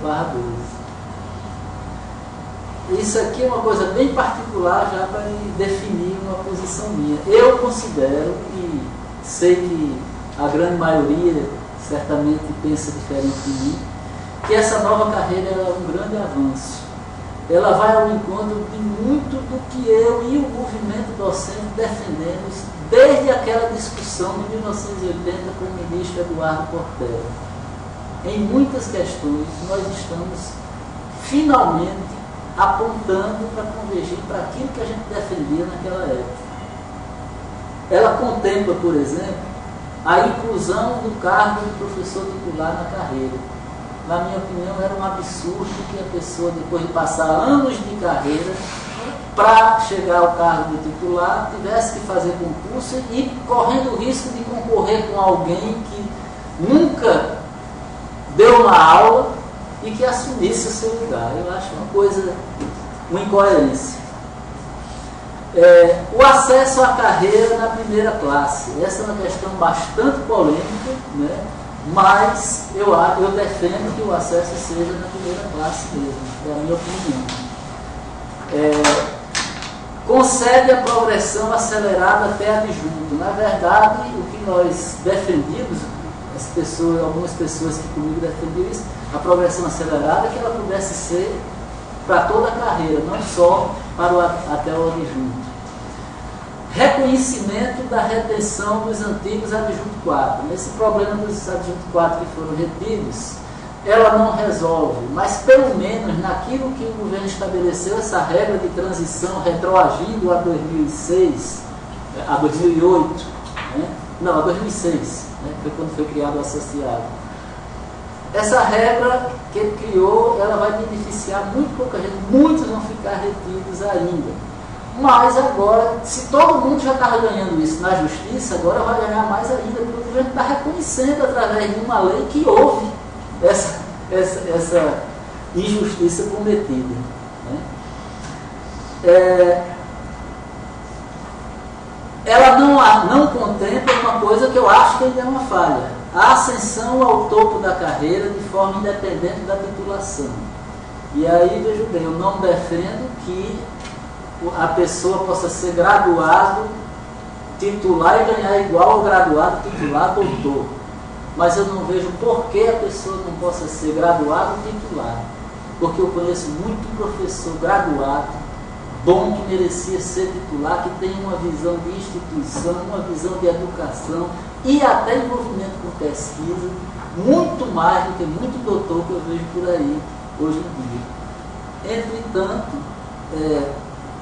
Isso aqui é uma coisa bem particular já para definir uma posição minha. Eu considero, e sei que a grande maioria certamente pensa diferente de mim, que essa nova carreira é um grande avanço. Ela vai ao encontro de muito do que eu e o movimento docente defendemos desde aquela discussão de 1980 com o ministro Eduardo Portela. Em muitas questões, nós estamos finalmente apontando para convergir para aquilo que a gente defendia naquela época. Ela contempla, por exemplo, a inclusão do cargo de professor titular na carreira. Na minha opinião, era um absurdo que a pessoa, depois de passar anos de carreira, para chegar ao cargo de titular, tivesse que fazer concurso e correndo o risco de concorrer com alguém que nunca deu uma aula e que assumisse o seu lugar. Eu acho uma incoerência. O acesso à carreira na primeira classe. Essa é uma questão bastante polêmica, né? Mas eu defendo que o acesso seja na primeira classe mesmo, é a minha opinião. Concede a progressão acelerada até adjunto. Na verdade, o que nós defendíamos, algumas pessoas que comigo defendiam isso, a progressão acelerada, que ela pudesse ser para toda a carreira, não só até o adjunto. Reconhecimento da retenção dos antigos adjunto 4. Esse problema dos adjunto 4 que foram retidos, ela não resolve, mas pelo menos naquilo que o governo estabeleceu, essa regra de transição retroagindo a 2006, a 2008, né? Não, a 2006, né? Foi quando foi criado o associado. Essa regra que ele criou, ela vai beneficiar muito pouca gente, muitos vão ficar retidos ainda. Mas agora, se todo mundo já estava ganhando isso na justiça, agora vai ganhar mais ainda, porque o governo está reconhecendo através de uma lei que houve essa injustiça cometida. Né? Ela não contempla uma coisa que eu acho que ainda é uma falha: a ascensão ao topo da carreira de forma independente da titulação. E aí, veja bem, eu não defendo que a pessoa possa ser graduado titular e ganhar igual ao graduado titular doutor. Mas eu não vejo por que a pessoa não possa ser graduado titular. Porque eu conheço muito professor graduado, bom, que merecia ser titular, que tem uma visão de instituição, uma visão de educação e até envolvimento com pesquisa, muito mais do que muito doutor que eu vejo por aí hoje em dia. Entretanto,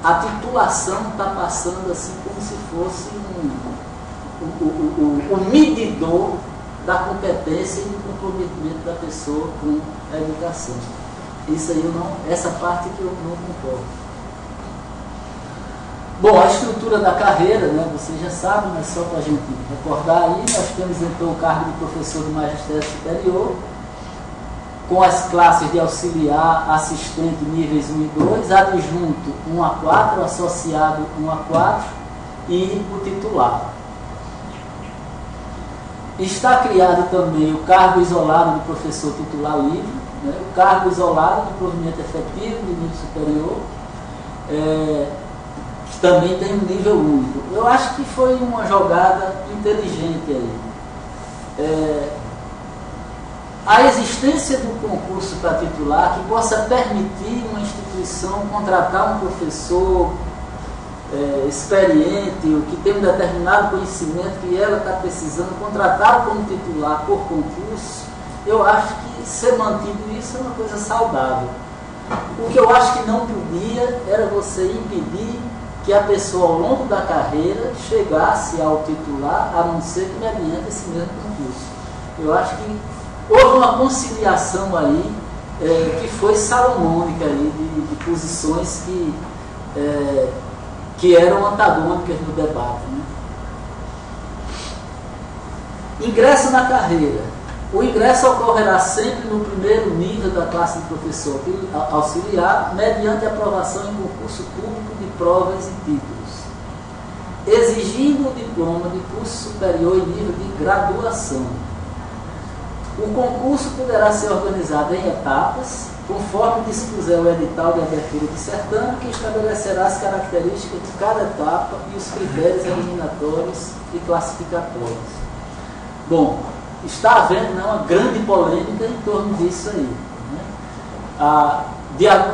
a titulação está passando assim como se fosse o medidor da competência e do comprometimento da pessoa com a educação. Isso aí essa parte que eu não concordo. Bom, a estrutura da carreira, né, vocês já sabem, mas só para a gente recordar aí, nós temos então o cargo de professor de magistério superior, com as classes de auxiliar, assistente, níveis 1 e 2, adjunto 1 a 4, associado 1 a 4 e o titular. Está criado também o cargo isolado de professor titular livre, né, o cargo isolado de provimento efetivo de nível superior, que também tem um nível único. Eu acho que foi uma jogada inteligente aí. A existência do concurso para titular que possa permitir uma instituição contratar um professor experiente, ou que tem um determinado conhecimento que ela está precisando, contratá-lo como titular por concurso, eu acho que ser mantido isso é uma coisa saudável. O que eu acho que não podia era você impedir que a pessoa, ao longo da carreira, chegasse ao titular, a não ser que mediante esse mesmo concurso. Eu acho que houve uma conciliação aí, que foi salomônica aí, de posições que eram antagônicas no debate, né? Ingresso na carreira. O ingresso ocorrerá sempre no primeiro nível da classe de professor auxiliar, mediante aprovação em concurso público de provas e títulos, exigindo o diploma de curso superior em nível de graduação. O concurso poderá ser organizado em etapas, conforme dispuser o edital de abertura do certame, que estabelecerá as características de cada etapa e os critérios eliminatórios e classificatórios. Bom, está havendo, né, uma grande polêmica em torno disso aí, né?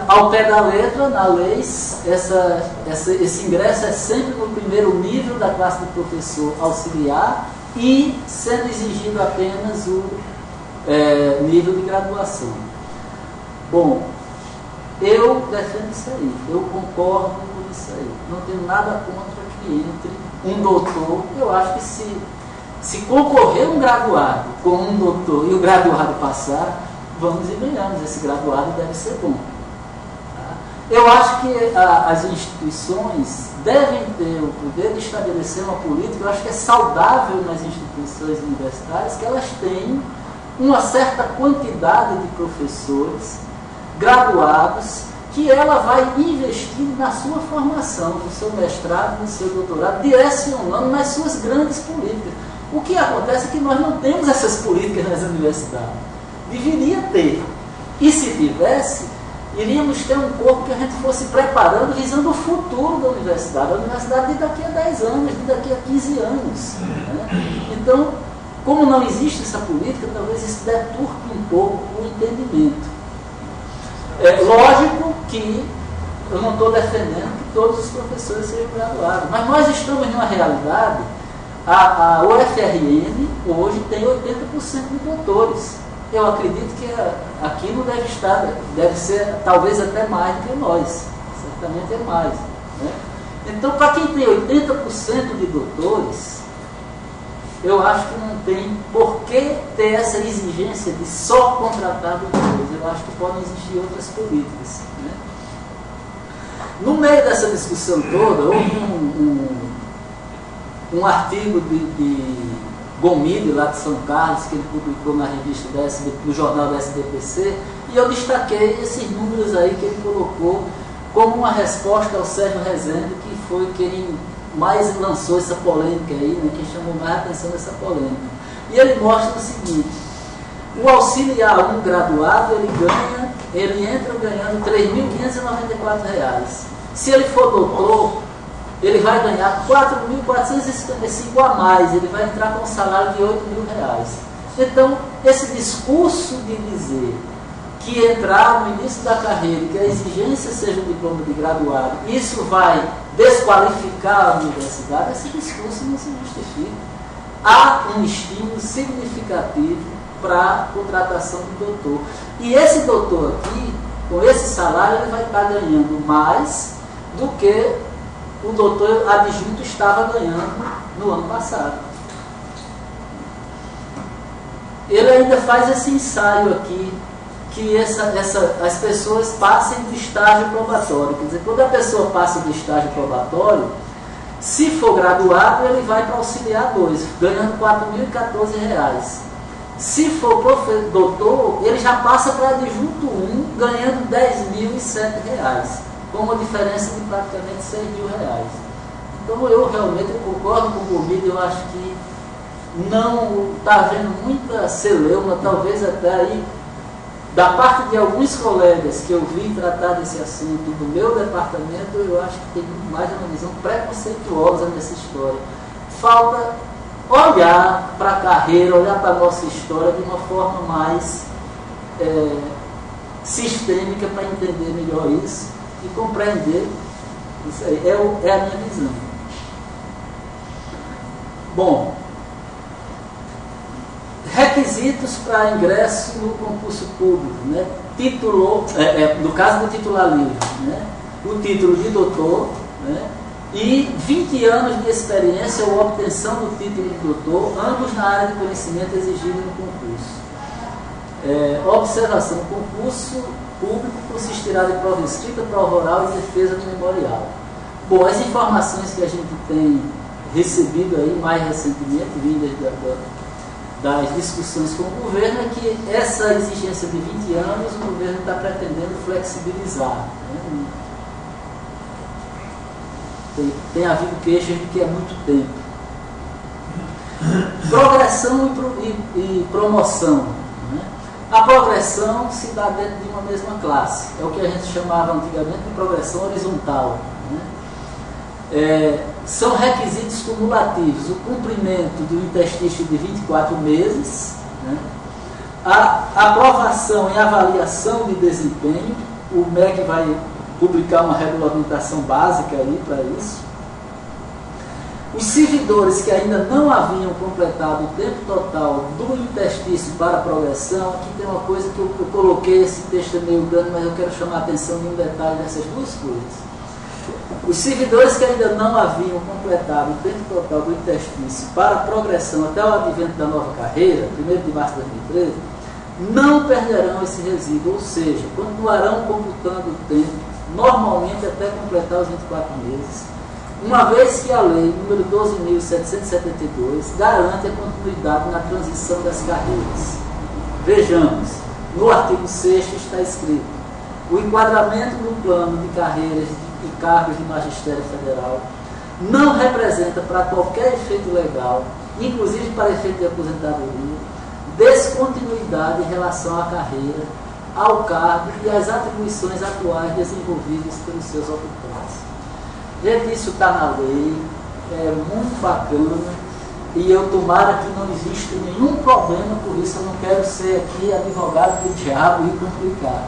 Ao pé da letra, na lei, esse ingresso é sempre no primeiro nível da classe de professor auxiliar e sendo exigido apenas o nível de graduação. Bom, eu defendo isso aí, eu concordo com isso aí. Não tenho nada contra que entre um doutor. Eu acho que se concorrer um graduado com um doutor e o graduado passar, vamos e venhamos, esse graduado deve ser bom. Tá? Eu acho que as instituições devem ter o poder de estabelecer uma política. Eu acho que é saudável nas instituições universitárias que elas tenham uma certa quantidade de professores graduados que ela vai investir na sua formação, no seu mestrado, no seu doutorado, direcionando nas suas grandes políticas. O que acontece é que nós não temos essas políticas nas universidades. Deveria ter. E se tivesse, iríamos ter um corpo que a gente fosse preparando, visando o futuro da universidade. A universidade de daqui a 10 anos, de daqui a 15 anos. Né? Então, como não existe essa política, talvez isso deturpe um pouco o entendimento. É lógico que eu não estou defendendo que todos os professores sejam graduados, mas nós estamos numa realidade. A UFRN hoje tem 80% de doutores. Eu acredito que aqui não deve estar, deve ser talvez até mais do que nós. Certamente é mais. Né? Então, para quem tem 80% de doutores, eu acho que não tem por que ter essa exigência de só contratar doutores. Eu acho que podem existir outras políticas. Né? No meio dessa discussão toda, houve um artigo de Gomide, lá de São Carlos, que ele publicou na revista no jornal da SBPC, e eu destaquei esses números aí que ele colocou como uma resposta ao Sérgio Rezende, que foi quem mais lançou essa polêmica aí, né, quem chamou mais a atenção dessa polêmica. E ele mostra o seguinte: o auxiliar um graduado, ele entra ganhando R$ 3.594. Se ele for doutor, ele vai ganhar R$ 4.455 a mais, ele vai entrar com um salário de R$ 8.000. Então, esse discurso de dizer que entrar no início da carreira, que a exigência seja um diploma de graduado, isso vai desqualificar a universidade, esse discurso não se justifica. Há um estímulo significativo para a contratação do doutor. E esse doutor aqui, com esse salário, ele vai estar ganhando mais do que o doutor adjunto estava ganhando no ano passado. Ele ainda faz esse ensaio aqui, que as pessoas passem do estágio probatório. Quer dizer, quando a pessoa passa do estágio probatório, se for graduado, ele vai para auxiliar 2, ganhando R$ 4.014. Se for doutor, ele já passa para adjunto 1, ganhando R$ 10.007, com uma diferença de praticamente R$ 6.000. Então eu realmente concordo com o Gomide. Eu acho que não está havendo muita celeuma, talvez até aí, da parte de alguns colegas que eu vi tratar desse assunto do meu departamento. Eu acho que tem mais uma visão preconceituosa nessa história. Falta olhar para a carreira, olhar para a nossa história de uma forma mais sistêmica, para entender melhor isso e compreender. Isso aí é a minha visão. Bom, Requisitos para ingresso no concurso público, né? No caso do titular livre, né? O título de doutor, né? E 20 anos de experiência ou obtenção do título de doutor, ambos na área de conhecimento exigido no concurso. Observação: o concurso público consistirá de prova escrita, prova oral e defesa do memorial. Bom, as informações que a gente tem recebido aí mais recentemente, vindas das discussões com o governo, é que essa exigência de 20 anos o governo está pretendendo flexibilizar, né? Tem havido queixas de que é muito tempo. Progressão e promoção, né? A progressão se dá dentro de uma mesma classe. É o que a gente chamava antigamente de progressão horizontal, né? São requisitos cumulativos: o cumprimento do interstício de 24 meses, né? A aprovação e avaliação de desempenho. O MEC vai publicar uma regulamentação básica aí para isso. Os servidores que ainda não haviam completado o tempo total do interstício para a progressão. Aqui tem uma coisa que eu coloquei, esse texto é meio grande, mas eu quero chamar a atenção de um detalhe dessas duas coisas. Os servidores que ainda não haviam completado o tempo total do interstício para a progressão até o advento da nova carreira, 1º de março de 2013, não perderão esse resíduo, ou seja, continuarão computando o tempo, normalmente até completar os 24 meses, uma vez que a lei número 12.772 garante a continuidade na transição das carreiras. Vejamos, no artigo 6º está escrito: o enquadramento no plano de carreiras e cargos de magistério federal não representa, para qualquer efeito legal, inclusive para efeito de aposentadoria, descontinuidade em relação à carreira, ao cargo e às atribuições atuais desenvolvidas pelos seus ocupantes. Gente, isso está na lei, é muito bacana, e eu tomara que não exista nenhum problema por isso. Eu não quero ser aqui advogado do diabo e complicar.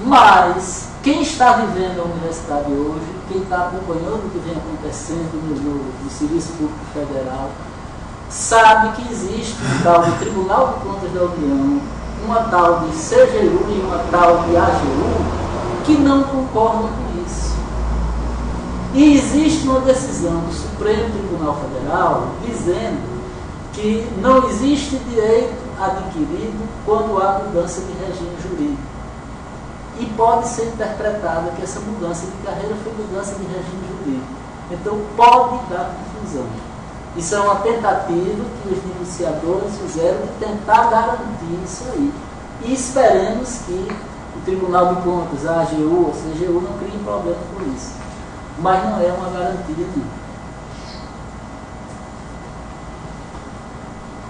Mas quem está vivendo a universidade hoje, quem está acompanhando o que vem acontecendo no Serviço Público Federal, sabe que existe um tal de Tribunal de Contas da União, uma tal de CGU e uma tal de AGU que não concordam com isso. E existe uma decisão do Supremo Tribunal Federal dizendo que não existe direito adquirido quando há mudança de regime jurídico. E pode ser interpretada que essa mudança de carreira foi mudança de regime jurídico. Então pode dar confusão. Isso é uma tentativa que os negociadores fizeram de tentar garantir isso aí. E esperemos que o Tribunal de Contas, a AGU ou a CGU, não criem problema por isso. Mas não é uma garantia, não.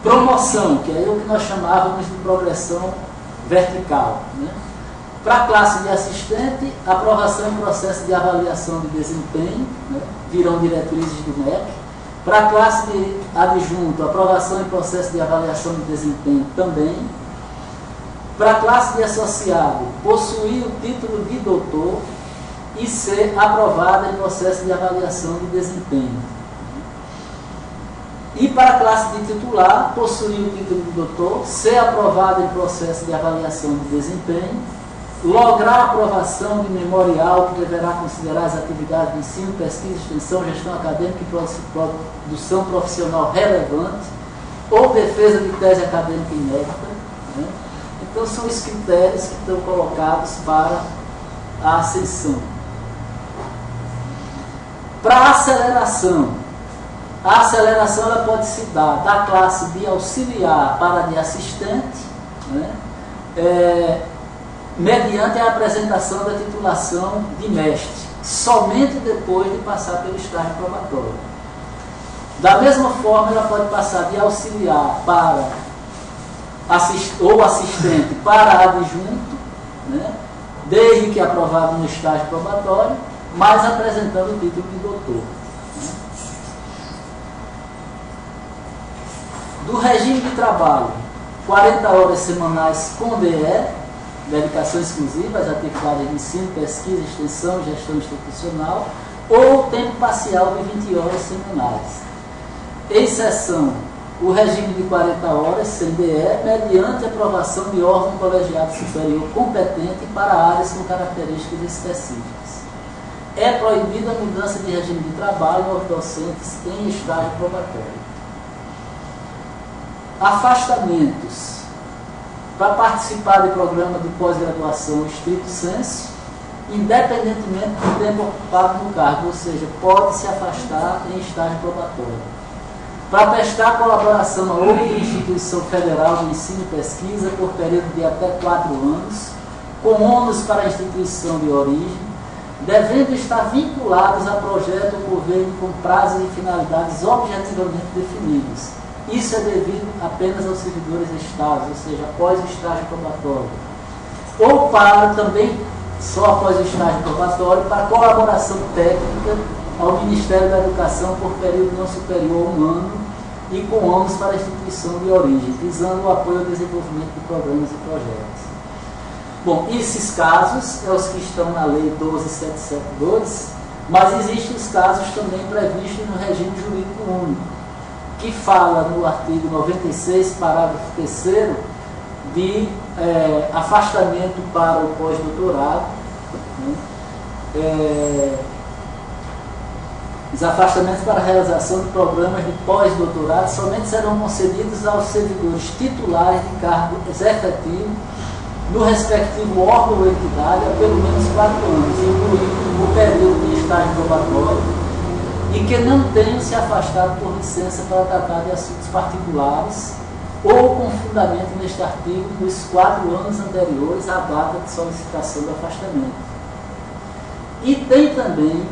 Promoção, que é o que nós chamávamos de progressão vertical, né? Para a classe de assistente, aprovação em processo de avaliação de desempenho, né? Virão diretrizes do MEC. Para a classe de adjunto, aprovação em processo de avaliação de desempenho também. Para a classe de associado, possuir o título de doutor e ser aprovada em processo de avaliação de desempenho. E para a classe de titular, possuir o título de doutor, ser aprovada em processo de avaliação de desempenho, lograr a aprovação de memorial que deverá considerar as atividades de ensino, pesquisa, extensão, gestão acadêmica e produção profissional relevante ou defesa de tese acadêmica inédita, né? Então são os critérios que estão colocados para a ascensão. Para a aceleração ela pode se dar da classe de auxiliar para a de assistente, né? Mediante a apresentação da titulação de mestre, somente depois de passar pelo estágio probatório. Da mesma forma, ela pode passar de auxiliar para ou assistente para adjunto, né? Desde que aprovado no estágio probatório, mas apresentando o título de doutor. Né? Do regime de trabalho, 40 horas semanais com DE, dedicação exclusiva às atividades de ensino, pesquisa, extensão, gestão institucional, ou tempo parcial de 20 horas semanais. Exceção o regime de 40 horas sem DE, mediante aprovação de órgão colegiado superior competente para áreas com características específicas. É proibida a mudança de regime de trabalho aos docentes em estágio probatório. Afastamentos. Para participar de programa de pós-graduação estrito sensu, independentemente do tempo ocupado no cargo, ou seja, pode se afastar em estágio probatório. Para prestar colaboração a outra instituição federal de ensino e pesquisa por período de até 4 anos, com ônus para a instituição de origem, devendo estar vinculados a projeto ou governo com prazos e finalidades objetivamente definidos. Isso é devido apenas aos servidores estáveis, ou seja, após o estágio probatório. Ou para também, só após o estágio probatório, para colaboração técnica ao Ministério da Educação por período não superior a 1 ano e com ônus para a instituição de origem, visando o apoio ao desenvolvimento de programas e projetos. Bom, esses casos são os que estão na Lei 12.772, mas existem os casos também previstos no regime jurídico único, que fala no artigo 96, parágrafo 3º, de afastamento para o pós-doutorado. Os afastamentos para a realização de programas de pós-doutorado somente serão concedidos aos servidores titulares de cargo efetivo no respectivo órgão ou entidade há pelo menos 4 anos, incluindo o período de estágio probatório, e que não tenham se afastado por licença para tratar de assuntos particulares ou com fundamento neste artigo nos 4 anos anteriores à data de solicitação do afastamento. E tem também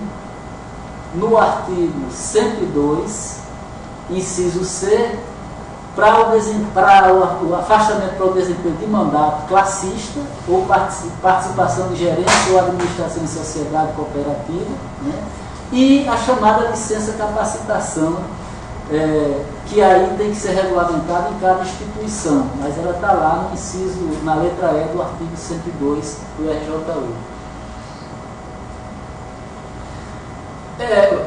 no artigo 102, inciso C, para o afastamento para o desempenho de mandato classista ou participação de gerência ou administração em sociedade cooperativa, né? E a chamada licença capacitação, que aí tem que ser regulamentada em cada instituição, mas ela está lá no inciso, na letra E do artigo 102 do RJU.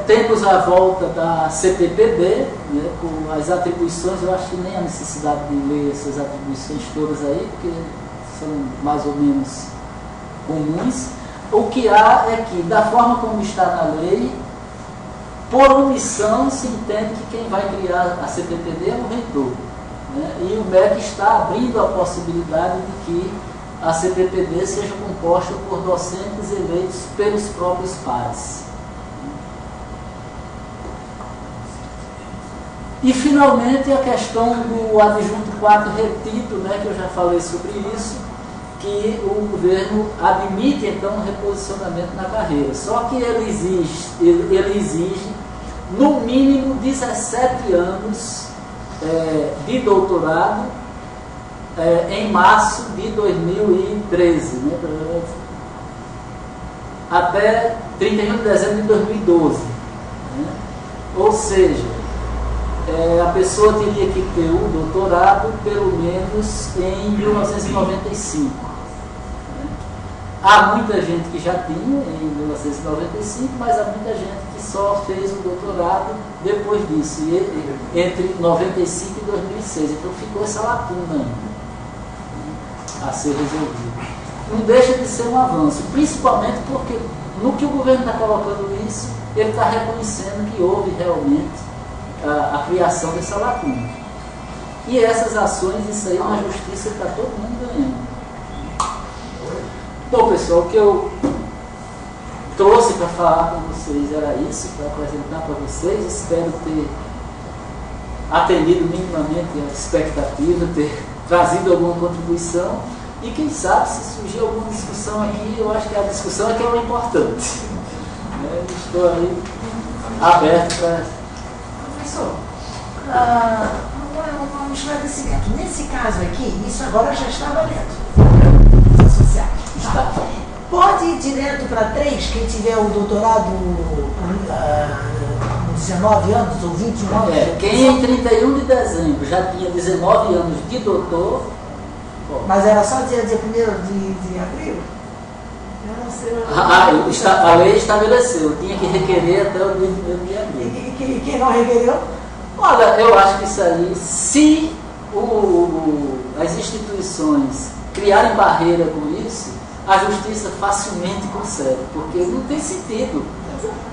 Temos a volta da CPPD, né, com as atribuições. Eu acho que nem há necessidade de ler essas atribuições todas aí, porque são mais ou menos comuns. O que há é que, da forma como está na lei, por omissão se entende que quem vai criar a CPPD é o reitor, né, e o MEC está abrindo a possibilidade de que a CPPD seja composta por docentes eleitos pelos próprios pares. E, finalmente, a questão do adjunto 4 retido, né, que eu já falei sobre isso, que o governo admite, então, um reposicionamento na carreira. Só que ele exige no mínimo, 17 anos de doutorado em março de 2013, né, até 31 de dezembro de 2012. Né? Ou seja, a pessoa teria que ter um doutorado pelo menos em 1995. Né? Há muita gente que já tinha em 1995, mas há muita gente que só fez o doutorado depois disso, entre 95 e 2006. Então ficou essa lacuna ainda a ser resolvida. Não deixa de ser um avanço, principalmente porque no que o governo está colocando isso, ele está reconhecendo que houve realmente a criação dessa lacuna. E essas ações, isso aí na justiça está todo mundo ganhando. Bom, pessoal, o que eu trouxe para falar com vocês era isso, para apresentar para vocês. Espero ter atendido minimamente a expectativa, ter trazido alguma contribuição. E quem sabe, se surgir alguma discussão aqui, eu acho que a discussão é que é o importante. Estou aí aberto para... Professor, um esclarecimento. Nesse caso aqui, isso agora já está valendo. Associado. Está. Pode ir direto para 3, quem tiver o doutorado com 19 anos ou 21 anos? Quem em 31 de dezembro já tinha 19 anos de doutor... Mas era só dia 1º de abril? Eu não sei. A lei estabeleceu, tinha que requerer até o dia 1º de abril. E quem não requereu? Olha, eu acho que isso aí, se as instituições criarem barreira com isso, a justiça facilmente consegue, porque não tem sentido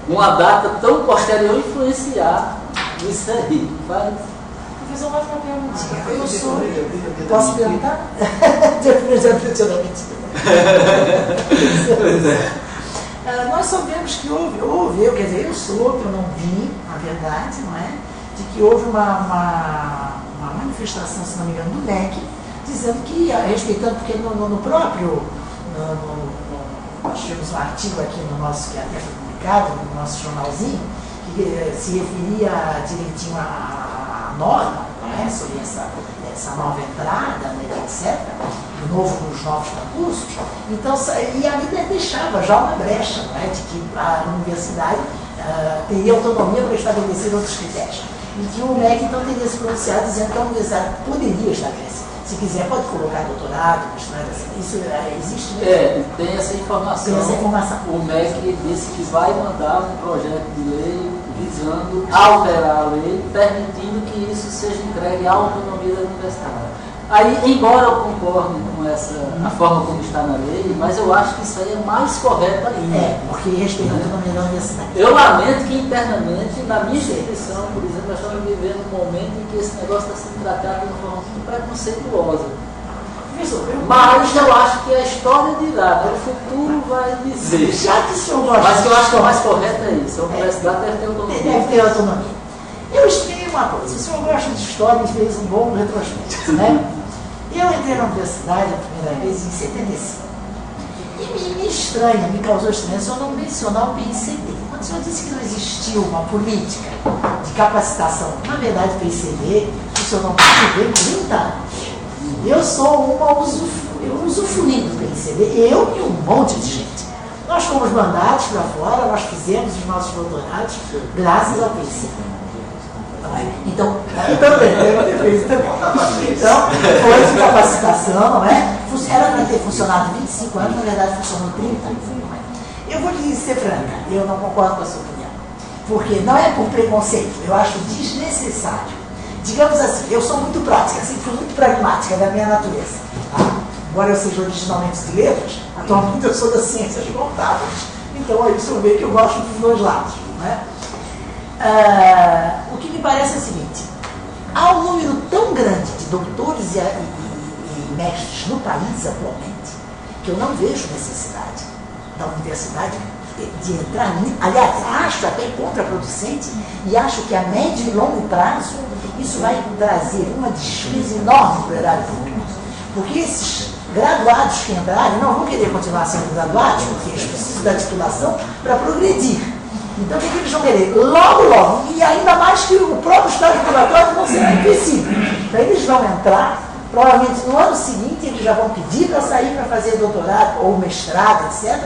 uma data tão posterior influenciar isso aí. Professor, mais uma perguntinha. Eu sou. Posso perguntar? Definitivamente. Pois é. Nós sabemos que houve, quer dizer, eu soube, eu não vi, na verdade, não é? De que houve uma manifestação, se não me engano, do MEC, dizendo que, respeitando, porque no próprio, nós tivemos um artigo aqui no nosso, que até foi publicado, no nosso jornalzinho, que se referia direitinho à norma, não é? Sobre essa nova entrada, né, etc., os novos concursos. Então, e ali deixava já uma brecha, não é? De que a universidade teria autonomia para estabelecer outros critérios. E que o MEC, então, teria se pronunciado dizendo que a universidade poderia estabelecer. Se quiser, pode colocar doutorado, mestrado, isso existe? Né? Tem essa informação. Tem essa informação. O MEC disse que vai mandar um projeto de lei visando alterar a lei, permitindo que isso seja entregue à autonomia da universidade. Aí, embora eu concorde com a forma como está na lei, mas eu acho que isso aí é mais correto ainda. Porque respeita a autonomia da universidade. Eu lamento que internamente, na minha instituição, por exemplo, nós estamos vivendo um momento em que esse negócio está sendo tratado de uma forma muito preconceituosa. Mas eu acho que a história dirá, o futuro vai dizer. Já que o senhor gosta, mas que eu acho que o mais correto é isso. A universidade deve ter autonomia. Deve ter autonomia. Eu expliquei uma coisa, o senhor gosta de história e fez um bom retrospecto, né? Eu entrei na universidade a primeira vez em 75. E me estranha, me causou estranha se eu não mencionar o PICD. Quando o senhor disse que não existiu uma política de capacitação, na verdade, o PICD, o senhor não pode ver 30 anos. Eu sou uma usufruindo do PICD, eu e um monte de gente. Nós fomos mandados para fora, nós fizemos os nossos doutorados graças ao PICD. Então, foi de capacitação, não é? Era para ter funcionado 25 anos, na verdade funcionou 30 anos. Eu vou lhe ser franca, eu não concordo com a sua opinião. Porque não é por preconceito, eu acho desnecessário. Digamos assim, eu sou muito prática, sempre fui muito pragmática da minha natureza. Tá? Embora eu seja originalmente de letras, atualmente eu sou das ciências contábeis. Então aí o senhor vê que eu gosto dos dois lados. Não é? O que me parece é o seguinte: há um número tão grande de doutores e mestres no país atualmente que eu não vejo necessidade da universidade de entrar nisso. Aliás, acho até contraproducente e acho que a médio e longo prazo isso vai trazer uma despesa enorme para o erário público. Porque esses graduados que entrarem não vão querer continuar sendo graduados, porque eles precisam da titulação para progredir. Então, o que eles vão querer? Logo, e ainda mais que o próprio estágio preparatório não será impossível. Então, eles vão entrar, provavelmente no ano seguinte, eles já vão pedir para sair para fazer doutorado ou mestrado, etc.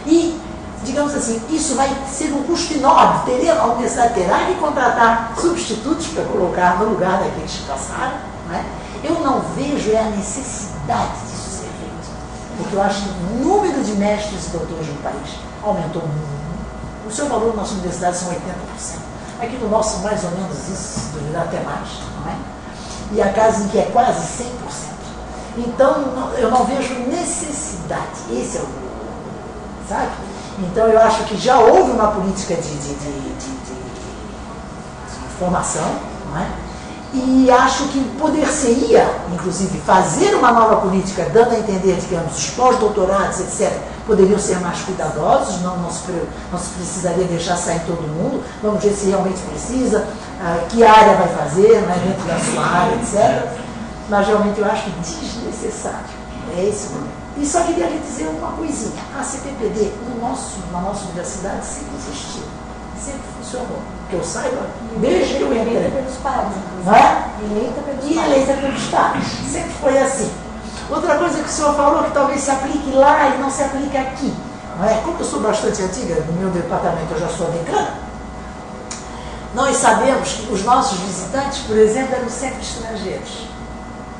E, digamos assim, isso vai ser um custo enorme. A universidade terá que contratar substitutos para colocar no lugar daqueles que passaram. Não é? Eu não vejo a necessidade disso ser feito. Porque eu acho que o número de mestres e doutores no país aumentou muito. O senhor falou que na nossa universidade são 80%. Aqui no nosso, mais ou menos isso, se duvidar até mais, não é? E há casos em que é quase 100%. Então, eu não vejo necessidade. Esse é o... sabe? Então, eu acho que já houve uma política de formação, não é? E acho que poder-se-ia, inclusive, fazer uma nova política, dando a entender, digamos, os pós-doutorados, etc., poderiam ser mais cuidadosos, não se precisaria deixar sair todo mundo, vamos ver se realmente precisa, que área vai fazer, né, dentro da sua área, etc. Mas realmente eu acho que desnecessário. É esse o momento. E só queria lhe dizer uma coisinha. A CPPD, na nossa universidade, sempre existiu. Sempre funcionou. Que eu saiba, desde que eu entrei. Eleita pelos pares. Não é? Eleita pelos E pares. eleita pelos pares. Sempre foi assim. Outra coisa que o senhor falou, que talvez se aplique lá e não se aplique aqui. Não é? Como eu sou bastante antiga, no meu departamento eu já sou decana, nós sabemos que os nossos visitantes, por exemplo, eram sempre estrangeiros.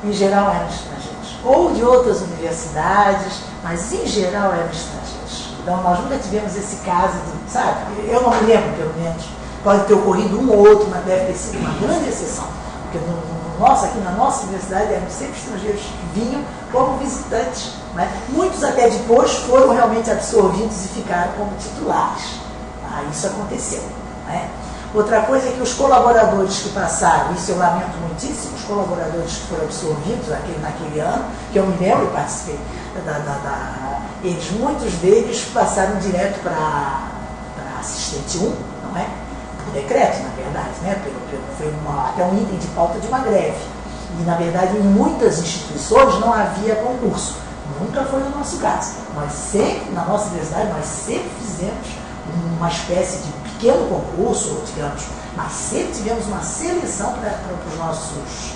Em geral eram estrangeiros. Ou de outras universidades, mas em geral eram estrangeiros. Então nós nunca tivemos esse caso, sabe? Eu não me lembro, pelo menos, Pode ter ocorrido um ou outro, mas deve ter sido uma grande exceção. Porque aqui na nossa universidade eram sempre estrangeiros que vinham como visitantes. Né? Muitos até depois foram realmente absorvidos e ficaram como titulares. Isso aconteceu. Né? Outra coisa é que os colaboradores que passaram, isso eu lamento muitíssimo, os colaboradores que foram absorvidos naquele ano, que eu me lembro, eu participei, muitos deles passaram direto para assistente 1, não é? Por decreto, na verdade, né? Foi até um item de pauta de uma greve. E, na verdade, em muitas instituições não havia concurso. Nunca foi o nosso caso. Nós sempre, na nossa universidade, nós sempre fizemos uma espécie de pequeno concurso, digamos, mas sempre tivemos uma seleção para os nossos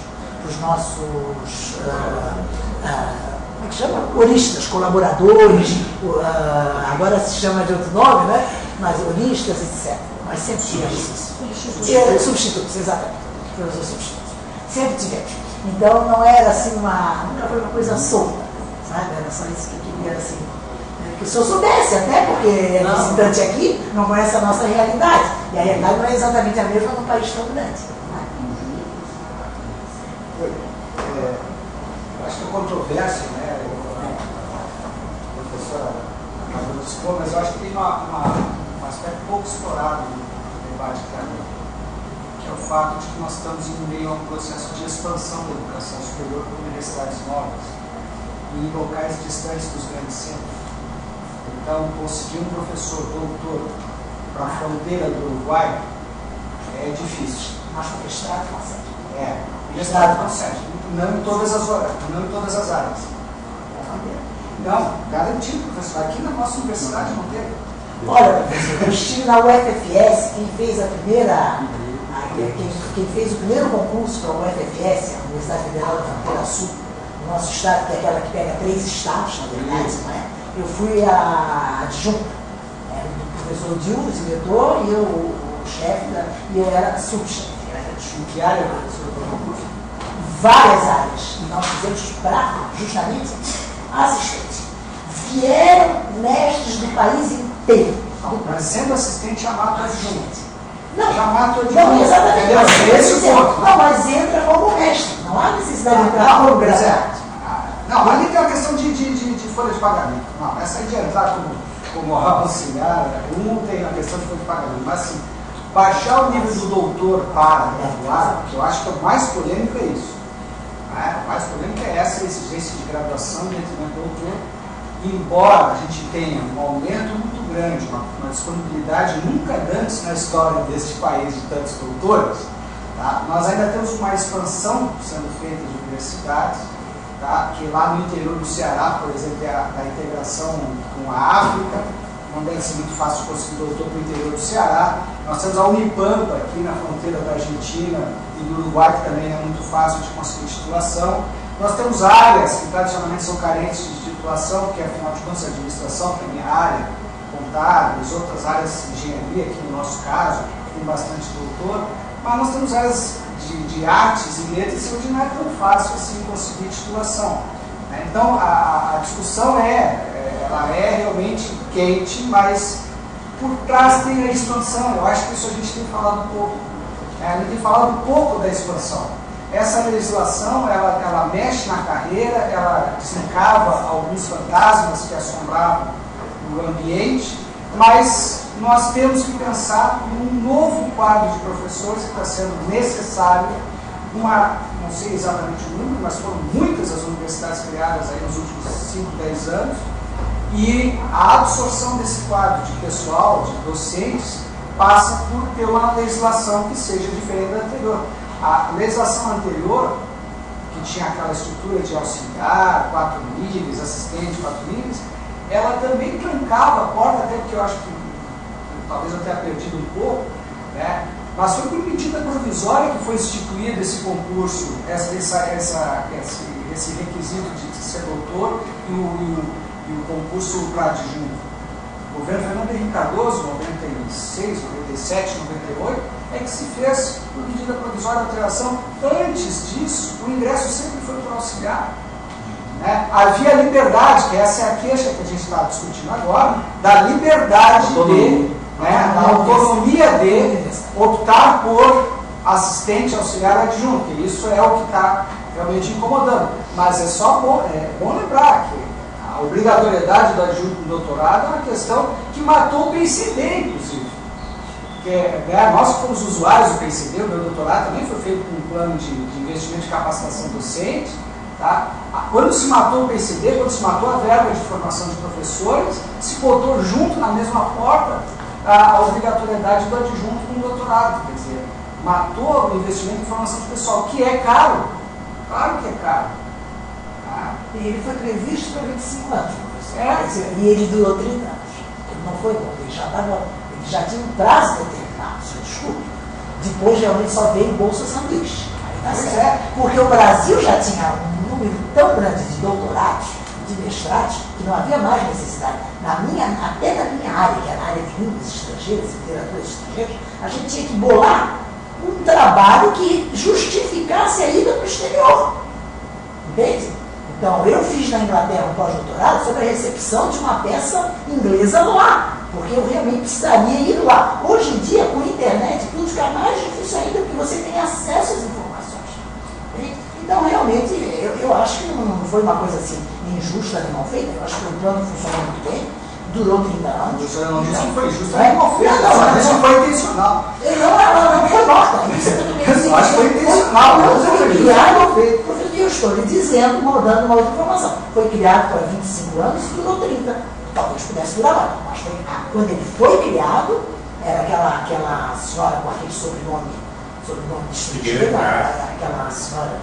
como é que chama? Oristas, colaboradores, agora se chama de outro nome, né? Mas oristas, etc. Nós sempre tivemos isso. Substitutos, exatamente. Substitutos. Sempre tivemos. Então não era assim nunca foi uma coisa solta, sabe? Era só isso que eu queria, assim, que o senhor soubesse, até porque é visitante aqui, não conhece a nossa realidade. E a realidade não é exatamente a mesma num país tão grande. Acho que é controverso, né? A professora acabou de expor, mas eu acho que tem um aspecto pouco explorado no debate acadêmico, que é o fato de que nós estamos em meio a um processo de expansão da educação superior por universidades novas e em locais distantes dos grandes centros. Então, conseguir um professor doutor para a fronteira do Uruguai é difícil. Acho que o Estado consegue. O Estado consegue. Não em todas as áreas. Não, garantido, professor. Aqui na nossa universidade não teve. Olha, eu estive na UFFS, quem fez quem fez o primeiro concurso para a UFFS, a Universidade Federal da Fronteira Sul, no nosso estado, que é aquela que pega 3 estados, na verdade, não é? Eu fui a adjunta, o professor Dilma, o diretor, e eu, o chefe, e eu era subchefe. Que área, professor, do concurso? Várias áreas. E nós fizemos para, justamente, assistente. Vieram mestres do país inteiro. Mas sendo assistente, já mata o adjunto. Não, já mata o adjunto. Não, exatamente. Não, mas entra como mestre. Não há necessidade de entrar como graduado. Não, ali tem uma questão de folha de pagamento. Não, essa aí de entrar como auxiliar, não tem a questão de folha de pagamento. Mas assim, baixar o nível do doutor para graduado, que eu acho que o mais polêmico é isso. O mais polêmico é essa exigência de graduação dentro do doutor. Embora a gente tenha um aumento muito grande, uma disponibilidade nunca antes na história deste país de tantos doutores, tá? Nós ainda temos uma expansão sendo feita de universidades, tá? Que lá no interior do Ceará, por exemplo, é a integração com a África, não deve ser muito fácil conseguir doutor para o interior do Ceará. Nós temos a Unipampa aqui na fronteira da Argentina e do Uruguai, que também é muito fácil de conseguir titulação. Nós temos áreas que tradicionalmente são carentes de titulação, que afinal de contas a administração, que é a minha área, contábeis, outras áreas de engenharia, aqui no nosso caso, tem bastante doutor, mas nós temos áreas de artes e letras onde não é tão fácil assim conseguir titulação. Então a discussão ela é realmente quente, mas por trás tem a expansão. Eu acho que isso a gente tem falado pouco. A gente tem falado pouco da expansão. Essa legislação, ela mexe na carreira, ela desencava alguns fantasmas que assombravam o ambiente, mas nós temos que pensar num novo quadro de professores que está sendo necessário. Não sei exatamente o número, mas foram muitas as universidades criadas aí nos últimos 5, 10 anos, e a absorção desse quadro de pessoal, de docentes, passa por ter uma legislação que seja diferente da anterior. A legislação anterior, que tinha aquela estrutura de auxiliar, 4 níveis, assistente, 4 níveis, ela também trancava a porta, até porque eu acho que talvez eu tenha perdido um pouco, né? Mas foi por medida provisória que foi instituído esse concurso, esse requisito de ser doutor e o concurso para adjunto. O governo Fernando Henrique Cardoso, 96, 97, 98, é que se fez por medida provisória a alteração. Antes disso, o ingresso sempre foi para auxiliar. Né? Havia liberdade, que essa é a queixa que a gente está discutindo agora, da liberdade né, a autonomia de optar por assistente auxiliar adjunto, que isso é o que está realmente incomodando. Mas é bom lembrar que a obrigatoriedade do adjunto no doutorado é uma questão que matou o PCD, inclusive. Nós que fomos usuários do PCD, o meu doutorado também foi feito com um plano de investimento de capacitação docente. Tá? Quando se matou o PCD, quando se matou a verba de formação de professores, se botou junto na mesma porta a obrigatoriedade do adjunto com o doutorado. Quer dizer, matou o investimento em formação de pessoal, que é caro. Claro que é caro. Tá? E ele foi previsto para 25 anos, professor. E ele durou 30 anos. Ele não foi bom, ele já tinha um prazo determinado, senhor desculpe. Depois realmente só veio Bolsa Sanduíche. Porque o Brasil já tinha um número tão grande de doutorados, de mestrados, que não havia mais necessidade. Até na minha área, que era a área de línguas estrangeiras e literaturas estrangeiras, a gente tinha que bolar um trabalho que justificasse a ida para o exterior. Entende? Então, eu fiz na Inglaterra um pós-doutorado sobre a recepção de uma peça inglesa lá, porque eu realmente precisaria ir lá. Hoje em dia, com a internet, tudo fica mais difícil ainda, porque você tem acesso às informações. Então, realmente, eu acho que não foi uma coisa assim injusta nem mal feita. Eu acho que o plano funcionou muito bem, durou 30 anos. O senhor não disse que foi injusta nem mal feita, isso foi intencional. Não foi morta. Eu acho que foi intencional. Eu estou lhe dizendo, dando uma outra informação. Foi criado para 25 anos e durou 30. Talvez pudesse durar mais. Mas quando ele foi criado, era aquela senhora com aquele sobrenome distintivo, aquela senhora.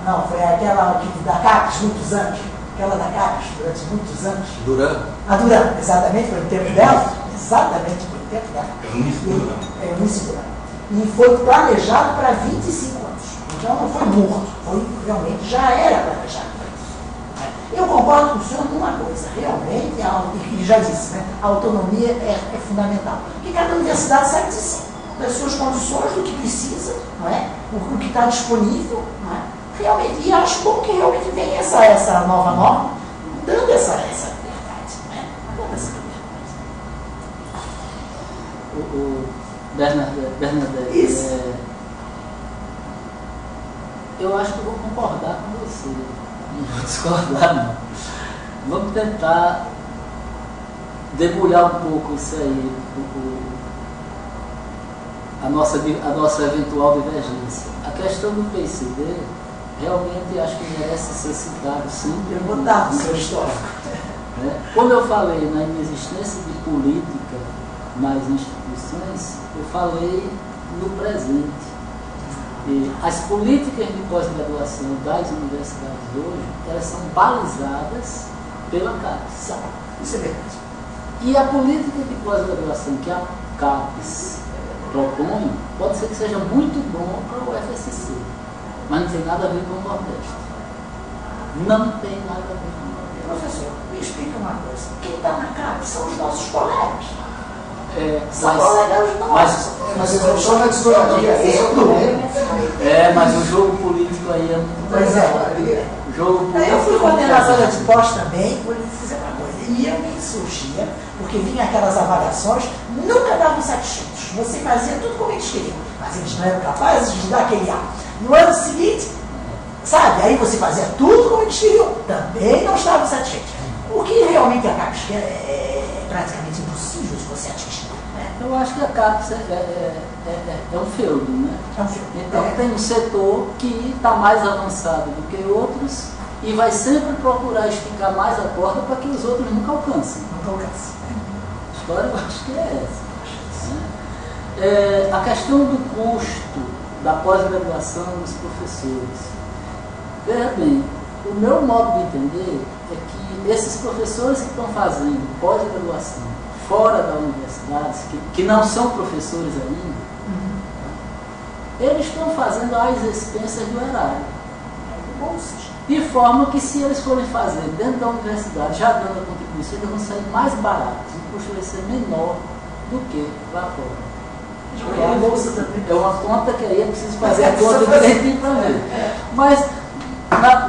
Não, foi aquela da CAPES, muitos anos. Aquela da CAPES, durante muitos anos. Duran? A Duran, exatamente, foi o tempo dela. Exatamente, foi o tempo dela. Eunice Duran. E foi planejado para 25 anos. Então não foi morto, realmente já era planejado para isso. Eu concordo com o senhor numa coisa, realmente, e já disse, né, a autonomia é fundamental. Porque cada universidade sabe disso. Das suas condições, do que precisa, não é? O que está disponível, não é? Realmente, e acho bom que realmente venha essa nova norma, dando essa liberdade, não é? Dando essa liberdade. Bernadette, eu acho que eu vou concordar com você, não vou discordar não. Vamos tentar debulhar um pouco isso aí, a nossa eventual divergência. A questão do PCD, realmente acho que merece ser citado, sim. Eu vou dar o seu histórico. Quando eu falei na inexistência de política nas instituições, eu falei no presente. E as políticas de pós-graduação das universidades hoje, elas são balizadas pela CAPES. Isso é verdade. E a política de pós-graduação que a CAPES propõe, pode ser que seja muito bom para o FSC, mas não tem nada a ver com o Nordeste. Não tem nada a ver com o Nordeste. Professor, me explica uma coisa. Quem está na CAPES são os nossos colegas. São colegas nossos. Mas eu estou na tesouraria. Mas o jogo político aí é muito... Pois é. O jogo político... Eu fui coordenadora de pós também, por dizer uma coisa. E eu me surgia, porque vinha aquelas avaliações, nunca davam satisfeitos. Você fazia tudo como eles queriam, mas eles não eram capazes de dar aquele ar. No ano seguinte, sabe, aí você fazia tudo como eles queriam, também não estavam satisfeitos. O que realmente a CAPES quer é praticamente impossível de você atingir. Né? Eu acho que a CAPES é um feudo, né? É um feudo. Então tem um setor que está mais avançado do que outros e vai sempre procurar esticar mais a corda para que os outros nunca alcancem. Nunca alcancem. A história eu acho que é essa. A questão do custo da pós-graduação dos professores. Veja bem, o meu modo de entender é que esses professores que estão fazendo pós-graduação fora da universidade, que não são professores ainda, eles estão fazendo às expensas do erário. De forma que, se eles forem fazer dentro da universidade, já dando a contribuição, eles vão sair mais baratos, o custo vai ser menor do que lá fora. É uma conta que aí é preciso fazer a conta direitinho para ver. Mas,